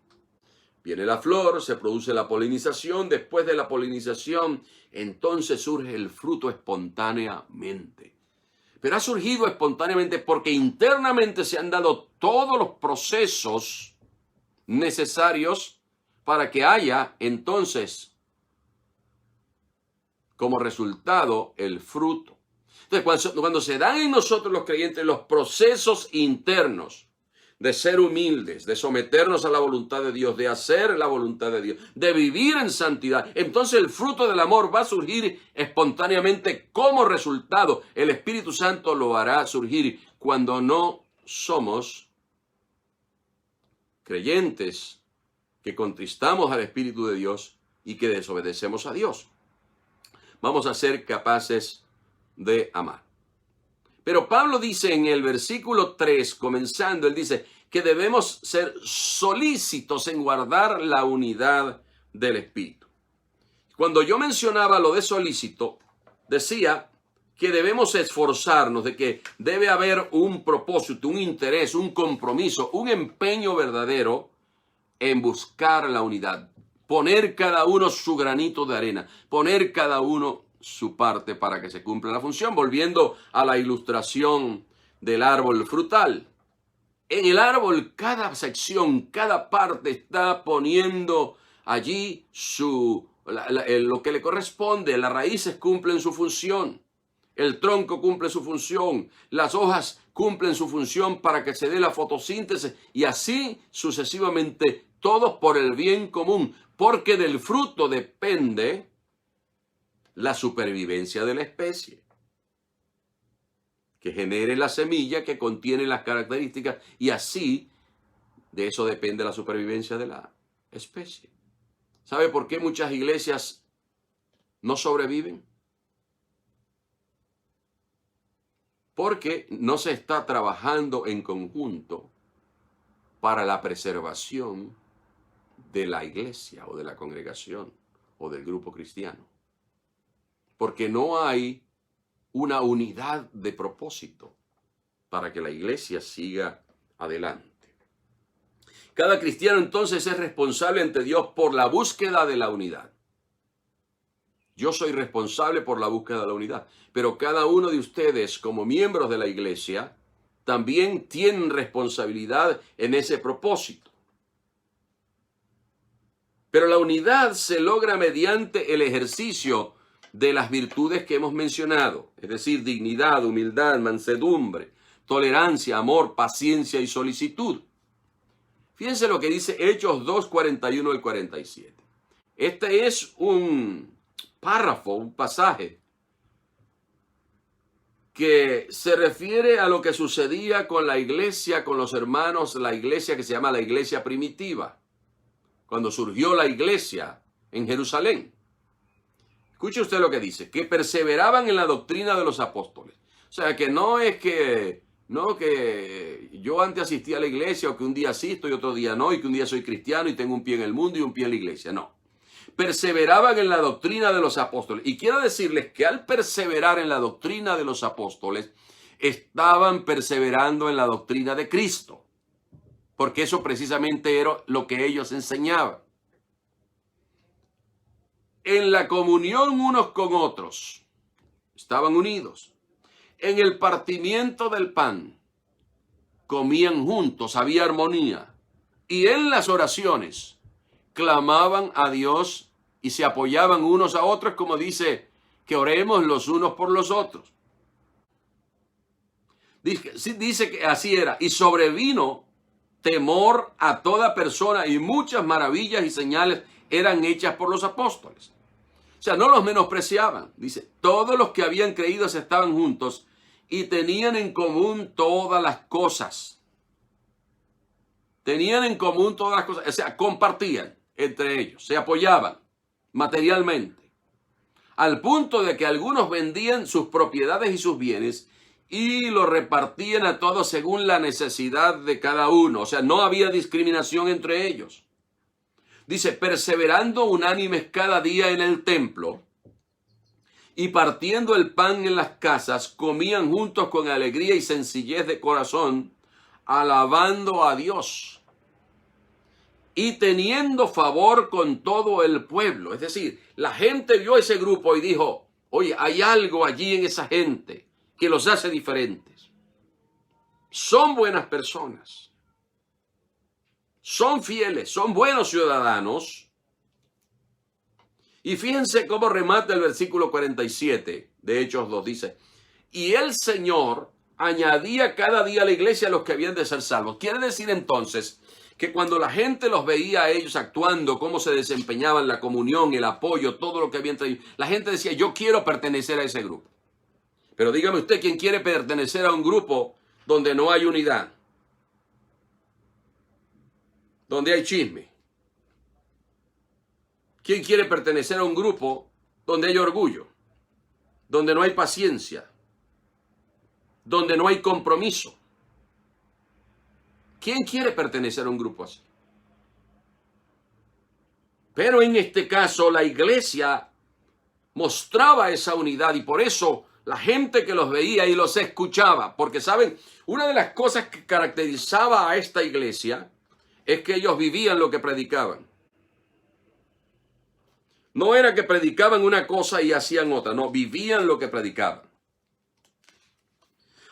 Viene la flor, se produce la polinización, después de la polinización, entonces surge el fruto espontáneamente. Pero ha surgido espontáneamente porque internamente se han dado todos los procesos necesarios para que haya entonces como resultado el fruto. Entonces, cuando se dan en nosotros los creyentes los procesos internos de ser humildes, de someternos a la voluntad de Dios, de hacer la voluntad de Dios, de vivir en santidad, entonces el fruto del amor va a surgir espontáneamente como resultado. El Espíritu Santo lo hará surgir cuando no somos creyentes que contristamos al Espíritu de Dios y que desobedecemos a Dios. Vamos a ser capaces de amar. Pero Pablo dice en el versículo 3, comenzando, él dice que debemos ser solícitos en guardar la unidad del Espíritu. Cuando yo mencionaba lo de solícito, decía que debemos esforzarnos, de que debe haber un propósito, un interés, un compromiso, un empeño verdadero en buscar la unidad. Poner cada uno su granito de arena, poner cada uno su parte para que se cumpla la función. Volviendo a la ilustración del árbol frutal. En el árbol, cada sección, cada parte está poniendo allí lo que le corresponde. Las raíces cumplen su función. El tronco cumple su función. Las hojas cumplen su función para que se dé la fotosíntesis. Y así sucesivamente, todos por el bien común. Porque del fruto depende la supervivencia de la especie, que genere la semilla que contiene las características, y así de eso depende la supervivencia de la especie. ¿Sabe por qué muchas iglesias no sobreviven? Porque no se está trabajando en conjunto para la preservación de la iglesia o de la congregación o del grupo cristiano. Porque no hay una unidad de propósito para que la iglesia siga adelante. Cada cristiano entonces es responsable ante Dios por la búsqueda de la unidad. Yo soy responsable por la búsqueda de la unidad, pero cada uno de ustedes como miembros de la iglesia también tienen responsabilidad en ese propósito. Pero la unidad se logra mediante el ejercicio de las virtudes que hemos mencionado, es decir, dignidad, humildad, mansedumbre, tolerancia, amor, paciencia y solicitud. Fíjense lo que dice Hechos 2, 41 al 47. Este es un párrafo, un pasaje que se refiere a lo que sucedía con la iglesia, con los hermanos, la iglesia que se llama la iglesia primitiva, cuando surgió la iglesia en Jerusalén. Escuche usted lo que dice, que perseveraban en la doctrina de los apóstoles. O sea, que no es que yo antes asistía a la iglesia o que un día asisto y otro día no, y que un día soy cristiano y tengo un pie en el mundo y un pie en la iglesia. No. Perseveraban en la doctrina de los apóstoles. Y quiero decirles que al perseverar en la doctrina de los apóstoles, estaban perseverando en la doctrina de Cristo. Porque eso precisamente era lo que ellos enseñaban. En la comunión unos con otros, estaban unidos. En el partimiento del pan, comían juntos, había armonía. Y en las oraciones, clamaban a Dios y se apoyaban unos a otros, como dice, que oremos los unos por los otros. Dice que así era. Y sobrevino temor a toda persona y muchas maravillas y señales eran hechas por los apóstoles. O sea, no los menospreciaban. Dice, todos los que habían creído estaban juntos y tenían en común todas las cosas. Tenían en común todas las cosas. O sea, compartían entre ellos, se apoyaban materialmente. Al punto de que algunos vendían sus propiedades y sus bienes y lo repartían a todos según la necesidad de cada uno. O sea, no había discriminación entre ellos. Dice, perseverando unánimes cada día en el templo y partiendo el pan en las casas, comían juntos con alegría y sencillez de corazón, alabando a Dios y teniendo favor con todo el pueblo. Es decir, la gente vio ese grupo y dijo, oye, hay algo allí en esa gente que los hace diferentes. Son buenas personas. Son fieles, son buenos ciudadanos. Y fíjense cómo remata el versículo 47 de Hechos 2. Dice, y el Señor añadía cada día a la iglesia a los que habían de ser salvos. Quiere decir entonces que cuando la gente los veía a ellos actuando, cómo se desempeñaban, la comunión, el apoyo, todo lo que habían traído, la gente decía, yo quiero pertenecer a ese grupo. Pero dígame usted, ¿quién quiere pertenecer a un grupo donde no hay unidad? Donde hay chisme. ¿Quién quiere pertenecer a un grupo donde hay orgullo? Donde no hay paciencia. Donde no hay compromiso. ¿Quién quiere pertenecer a un grupo así? Pero en este caso la iglesia mostraba esa unidad y por eso la gente que los veía y los escuchaba, porque saben, una de las cosas que caracterizaba a esta iglesia es que ellos vivían lo que predicaban. No era que predicaban una cosa y hacían otra, no, vivían lo que predicaban.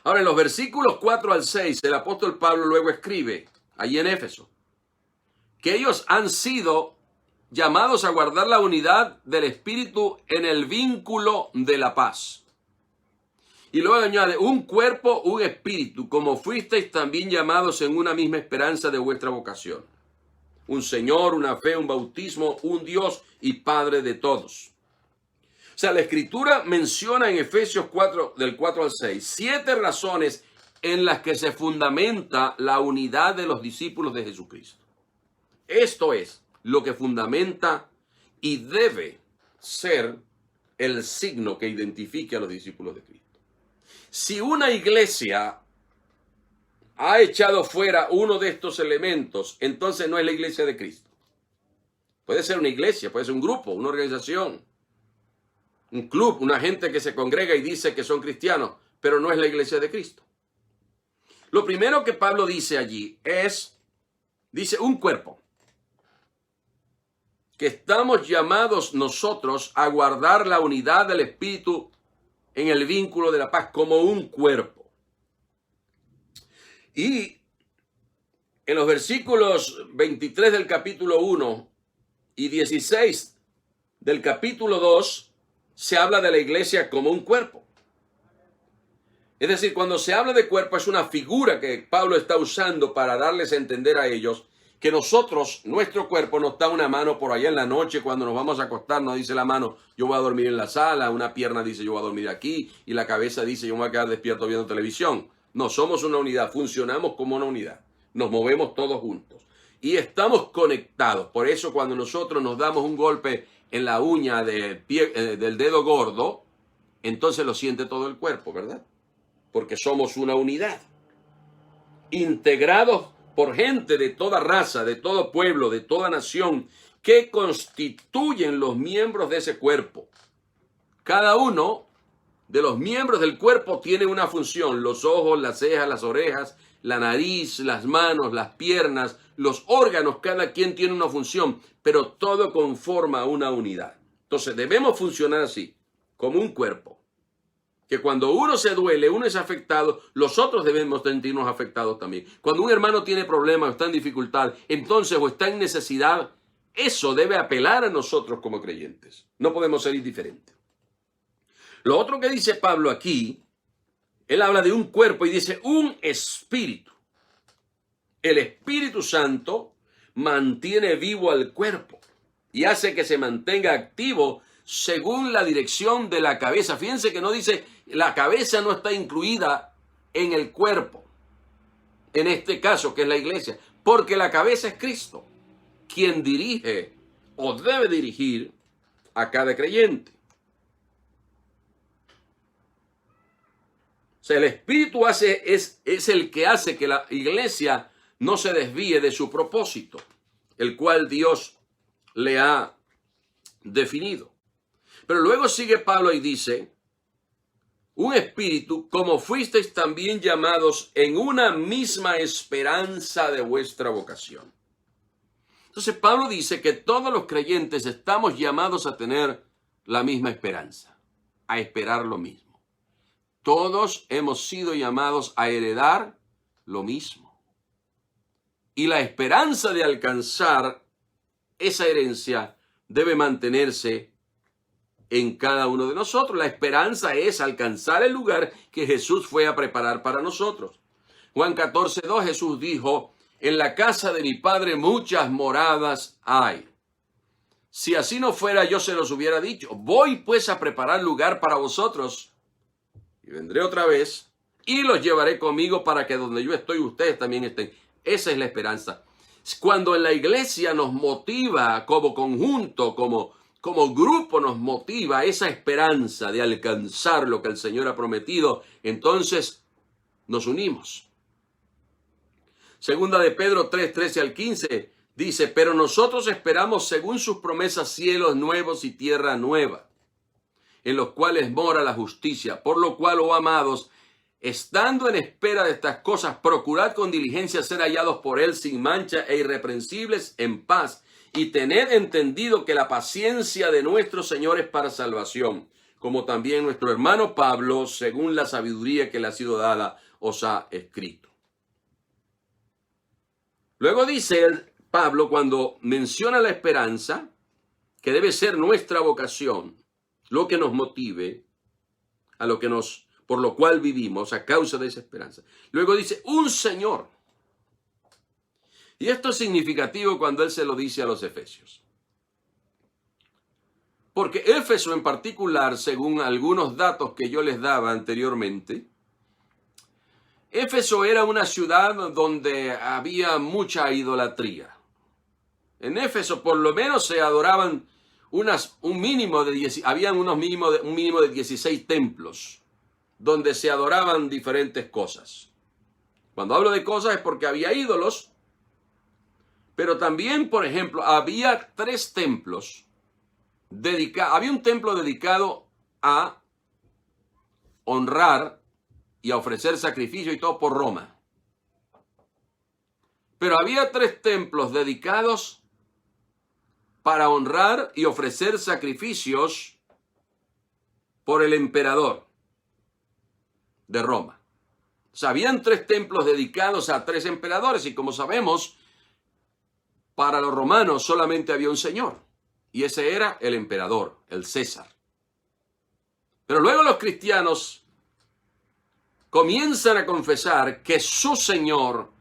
Ahora, en los versículos 4 al 6, el apóstol Pablo luego escribe, allí en Éfeso, que ellos han sido llamados a guardar la unidad del Espíritu en el vínculo de la paz. Y luego añade, un cuerpo, un espíritu, como fuisteis también llamados en una misma esperanza de vuestra vocación. Un Señor, una fe, un bautismo, un Dios y Padre de todos. O sea, la Escritura menciona en Efesios 4, del 4 al 6, 7 razones en las que se fundamenta la unidad de los discípulos de Jesucristo. Esto es lo que fundamenta y debe ser el signo que identifique a los discípulos de Cristo. Si una iglesia ha echado fuera uno de estos elementos, entonces no es la iglesia de Cristo. Puede ser una iglesia, puede ser un grupo, una organización, un club, una gente que se congrega y dice que son cristianos, pero no es la iglesia de Cristo. Lo primero que Pablo dice allí dice un cuerpo, que estamos llamados nosotros a guardar la unidad del Espíritu en el vínculo de la paz como un cuerpo. Y en los versículos 23 del capítulo 1 y 16 del capítulo 2 se habla de la iglesia como un cuerpo. Es decir, cuando se habla de cuerpo es una figura que Pablo está usando para darles a entender a ellos que nosotros, nuestro cuerpo nos da una mano por allá en la noche cuando nos vamos a acostar, nos dice la mano, yo voy a dormir en la sala, una pierna dice yo voy a dormir aquí y la cabeza dice yo me voy a quedar despierto viendo televisión. No, somos una unidad, funcionamos como una unidad, nos movemos todos juntos y estamos conectados. Por eso cuando nosotros nos damos un golpe en la uña del dedo gordo, entonces lo siente todo el cuerpo, ¿verdad? Porque somos una unidad, integrados por gente de toda raza, de todo pueblo, de toda nación, que constituyen los miembros de ese cuerpo. Cada uno de los miembros del cuerpo tiene una función: los ojos, las cejas, las orejas, la nariz, las manos, las piernas, los órganos, cada quien tiene una función, pero todo conforma una unidad. Entonces debemos funcionar así, como un cuerpo. Que cuando uno se duele, uno es afectado, los otros debemos sentirnos afectados también. Cuando un hermano tiene problemas o está en dificultad, entonces o está en necesidad, eso debe apelar a nosotros como creyentes. No podemos ser indiferentes. Lo otro que dice Pablo aquí, él habla de un cuerpo y dice un espíritu. El Espíritu Santo mantiene vivo al cuerpo y hace que se mantenga activo según la dirección de la cabeza. Fíjense que no dice, la cabeza no está incluida en el cuerpo, en este caso que es la iglesia, porque la cabeza es Cristo, quien dirige o debe dirigir a cada creyente. O sea, el Espíritu es el que hace que la iglesia no se desvíe de su propósito, el cual Dios le ha definido. Pero luego sigue Pablo y dice, un espíritu, como fuisteis también llamados en una misma esperanza de vuestra vocación. Entonces Pablo dice que todos los creyentes estamos llamados a tener la misma esperanza, a esperar lo mismo. Todos hemos sido llamados a heredar lo mismo. Y la esperanza de alcanzar esa herencia debe mantenerse en cada uno de nosotros. La esperanza es alcanzar el lugar que Jesús fue a preparar para nosotros. Juan 14:2, Jesús dijo, en la casa de mi Padre muchas moradas hay. Si así no fuera, yo se los hubiera dicho. Voy pues a preparar lugar para vosotros y vendré otra vez y los llevaré conmigo para que donde yo estoy, ustedes también estén. Esa es la esperanza. Cuando en la iglesia nos motiva como conjunto, como grupo nos motiva esa esperanza de alcanzar lo que el Señor ha prometido, entonces nos unimos. Segunda de Pedro 3:13 al 15 dice, pero nosotros esperamos según sus promesas cielos nuevos y tierra nueva, en los cuales mora la justicia, por lo cual, oh amados, estando en espera de estas cosas, procurad con diligencia ser hallados por él sin mancha e irreprensibles en paz, y tened entendido que la paciencia de nuestro Señor es para salvación, como también nuestro hermano Pablo, según la sabiduría que le ha sido dada, os ha escrito. Luego dice Pablo, cuando menciona la esperanza, que debe ser nuestra vocación, lo que nos motive, a lo que por lo cual vivimos, a causa de esa esperanza. Luego dice, un Señor. Y esto es significativo cuando él se lo dice a los efesios. Porque Éfeso en particular, según algunos datos que yo les daba anteriormente, Éfeso era una ciudad donde había mucha idolatría. En Éfeso por lo menos se adoraban un mínimo de 16 templos donde se adoraban diferentes cosas. Cuando hablo de cosas es porque había ídolos, pero también, por ejemplo, había 3 templos dedicados. Había un templo dedicado a honrar y a ofrecer sacrificio y todo por Roma. Pero había 3 templos dedicados para honrar y ofrecer sacrificios por el emperador de Roma. O sea, habían 3 templos dedicados a 3 emperadores y como sabemos, para los romanos solamente había un señor, y ese era el emperador, el César. Pero luego los cristianos comienzan a confesar que su señor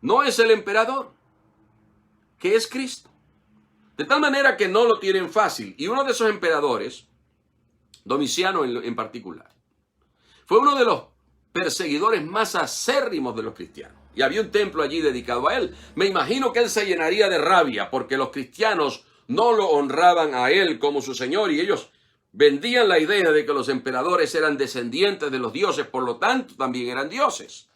no es el emperador, que es Cristo. De tal manera que no lo tienen fácil. Y uno de esos emperadores, Domiciano en particular, fue uno de los perseguidores más acérrimos de los cristianos. Y había un templo allí dedicado a él. Me imagino que él se llenaría de rabia porque los cristianos no lo honraban a él como su señor, y ellos vendían la idea de que los emperadores eran descendientes de los dioses, por lo tanto también eran dioses.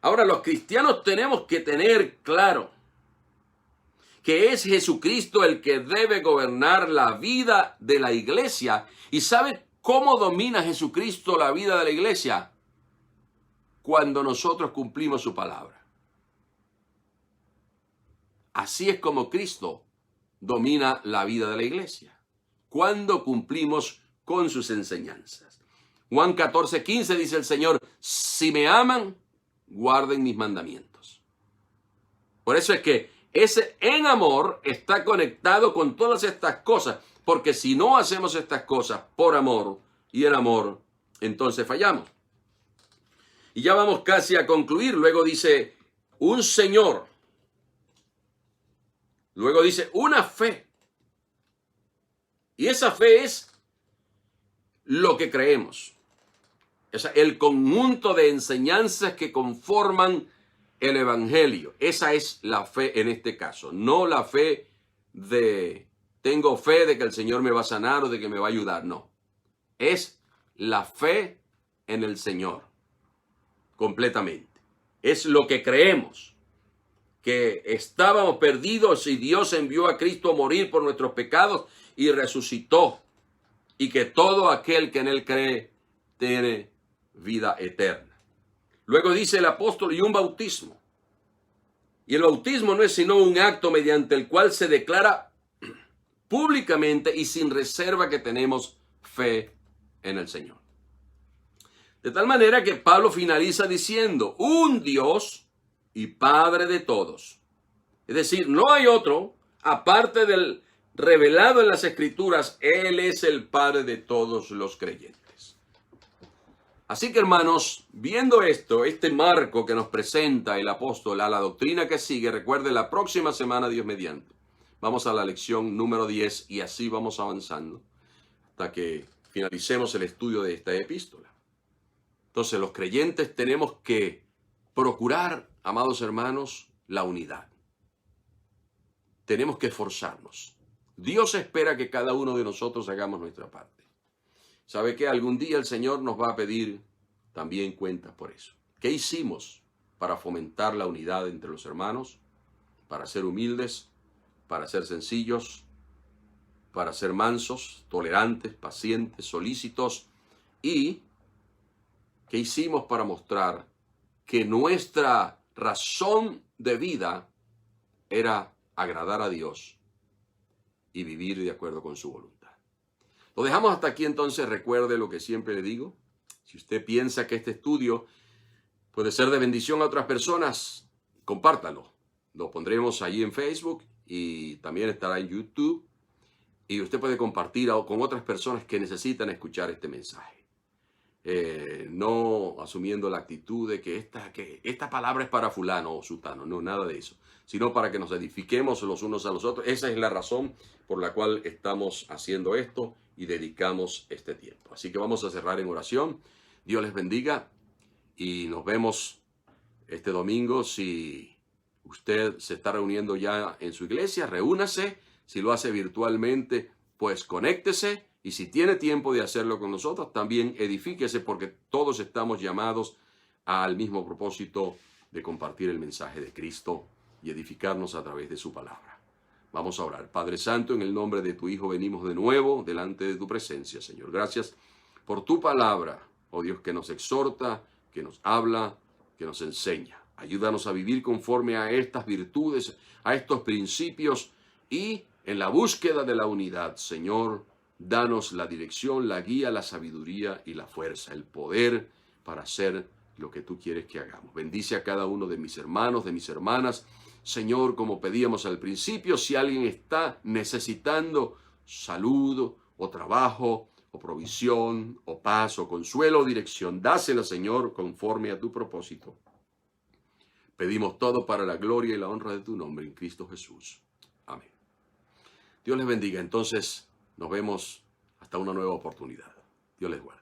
Ahora, los cristianos tenemos que tener claro que es Jesucristo el que debe gobernar la vida de la iglesia. ¿Y sabe cómo domina Jesucristo la vida de la iglesia? Cuando nosotros cumplimos su palabra. Así es como Cristo domina la vida de la iglesia, cuando cumplimos con sus enseñanzas. Juan 14:15 dice el Señor: si me aman, guarden mis mandamientos. Por eso es que ese en amor está conectado con todas estas cosas, porque si no hacemos estas cosas por amor y en amor, entonces fallamos. Y ya vamos casi a concluir. Luego dice un Señor. Luego dice una fe. Y esa fe es lo que creemos. Es el conjunto de enseñanzas que conforman el Evangelio. Esa es la fe en este caso. No la fe de tengo fe de que el Señor me va a sanar o de que me va a ayudar. No. Es la fe en el Señor. Completamente. Es lo que creemos. Que estábamos perdidos y Dios envió a Cristo a morir por nuestros pecados y resucitó. Y que todo aquel que en él cree tiene vida eterna. Luego dice el apóstol: y un bautismo. Y el bautismo no es sino un acto mediante el cual se declara públicamente y sin reserva que tenemos fe en el Señor. De tal manera que Pablo finaliza diciendo: un Dios y Padre de todos. Es decir, no hay otro, aparte del revelado en las Escrituras. Él es el Padre de todos los creyentes. Así que, hermanos, viendo esto, este marco que nos presenta el apóstol a la doctrina que sigue, recuerde, la próxima semana, Dios mediante, vamos a la lección número 10 y así vamos avanzando hasta que finalicemos el estudio de esta epístola. Entonces, los creyentes tenemos que procurar, amados hermanos, la unidad. Tenemos que esforzarnos. Dios espera que cada uno de nosotros hagamos nuestra parte. ¿Sabe qué? Algún día el Señor nos va a pedir también cuentas por eso. ¿Qué hicimos para fomentar la unidad entre los hermanos? Para ser humildes, para ser sencillos, para ser mansos, tolerantes, pacientes, solícitos. ¿Y qué hicimos para mostrar que nuestra razón de vida era agradar a Dios y vivir de acuerdo con su voluntad? Lo dejamos hasta aquí. Entonces, recuerde lo que siempre le digo. Si usted piensa que este estudio puede ser de bendición a otras personas, compártalo. Lo pondremos allí en Facebook y también estará en YouTube. Y usted puede compartir con otras personas que necesitan escuchar este mensaje. No asumiendo la actitud de que esta palabra es para fulano o sutano. No, nada de eso. Sino para que nos edifiquemos los unos a los otros. Esa es la razón por la cual estamos haciendo esto y dedicamos este tiempo. Así que vamos a cerrar en oración. Dios les bendiga y nos vemos este domingo. Si usted se está reuniendo ya en su iglesia, reúnase. Si lo hace virtualmente, pues conéctese. Y si tiene tiempo de hacerlo con nosotros, también edifíquese, porque todos estamos llamados al mismo propósito de compartir el mensaje de Cristo y edificarnos a través de su palabra. Vamos a orar. Padre Santo, en el nombre de tu Hijo venimos de nuevo delante de tu presencia, Señor. Gracias por tu palabra, oh Dios, que nos exhorta, que nos habla, que nos enseña. Ayúdanos a vivir conforme a estas virtudes, a estos principios y en la búsqueda de la unidad, Señor. Danos la dirección, la guía, la sabiduría y la fuerza, el poder para hacer lo que tú quieres que hagamos. Bendice a cada uno de mis hermanos, de mis hermanas, Señor, como pedíamos al principio, si alguien está necesitando salud o trabajo o provisión o paz o consuelo o dirección, dásela, Señor, conforme a tu propósito. Pedimos todo para la gloria y la honra de tu nombre en Cristo Jesús. Amén. Dios les bendiga. Entonces, nos vemos hasta una nueva oportunidad. Dios les guarde.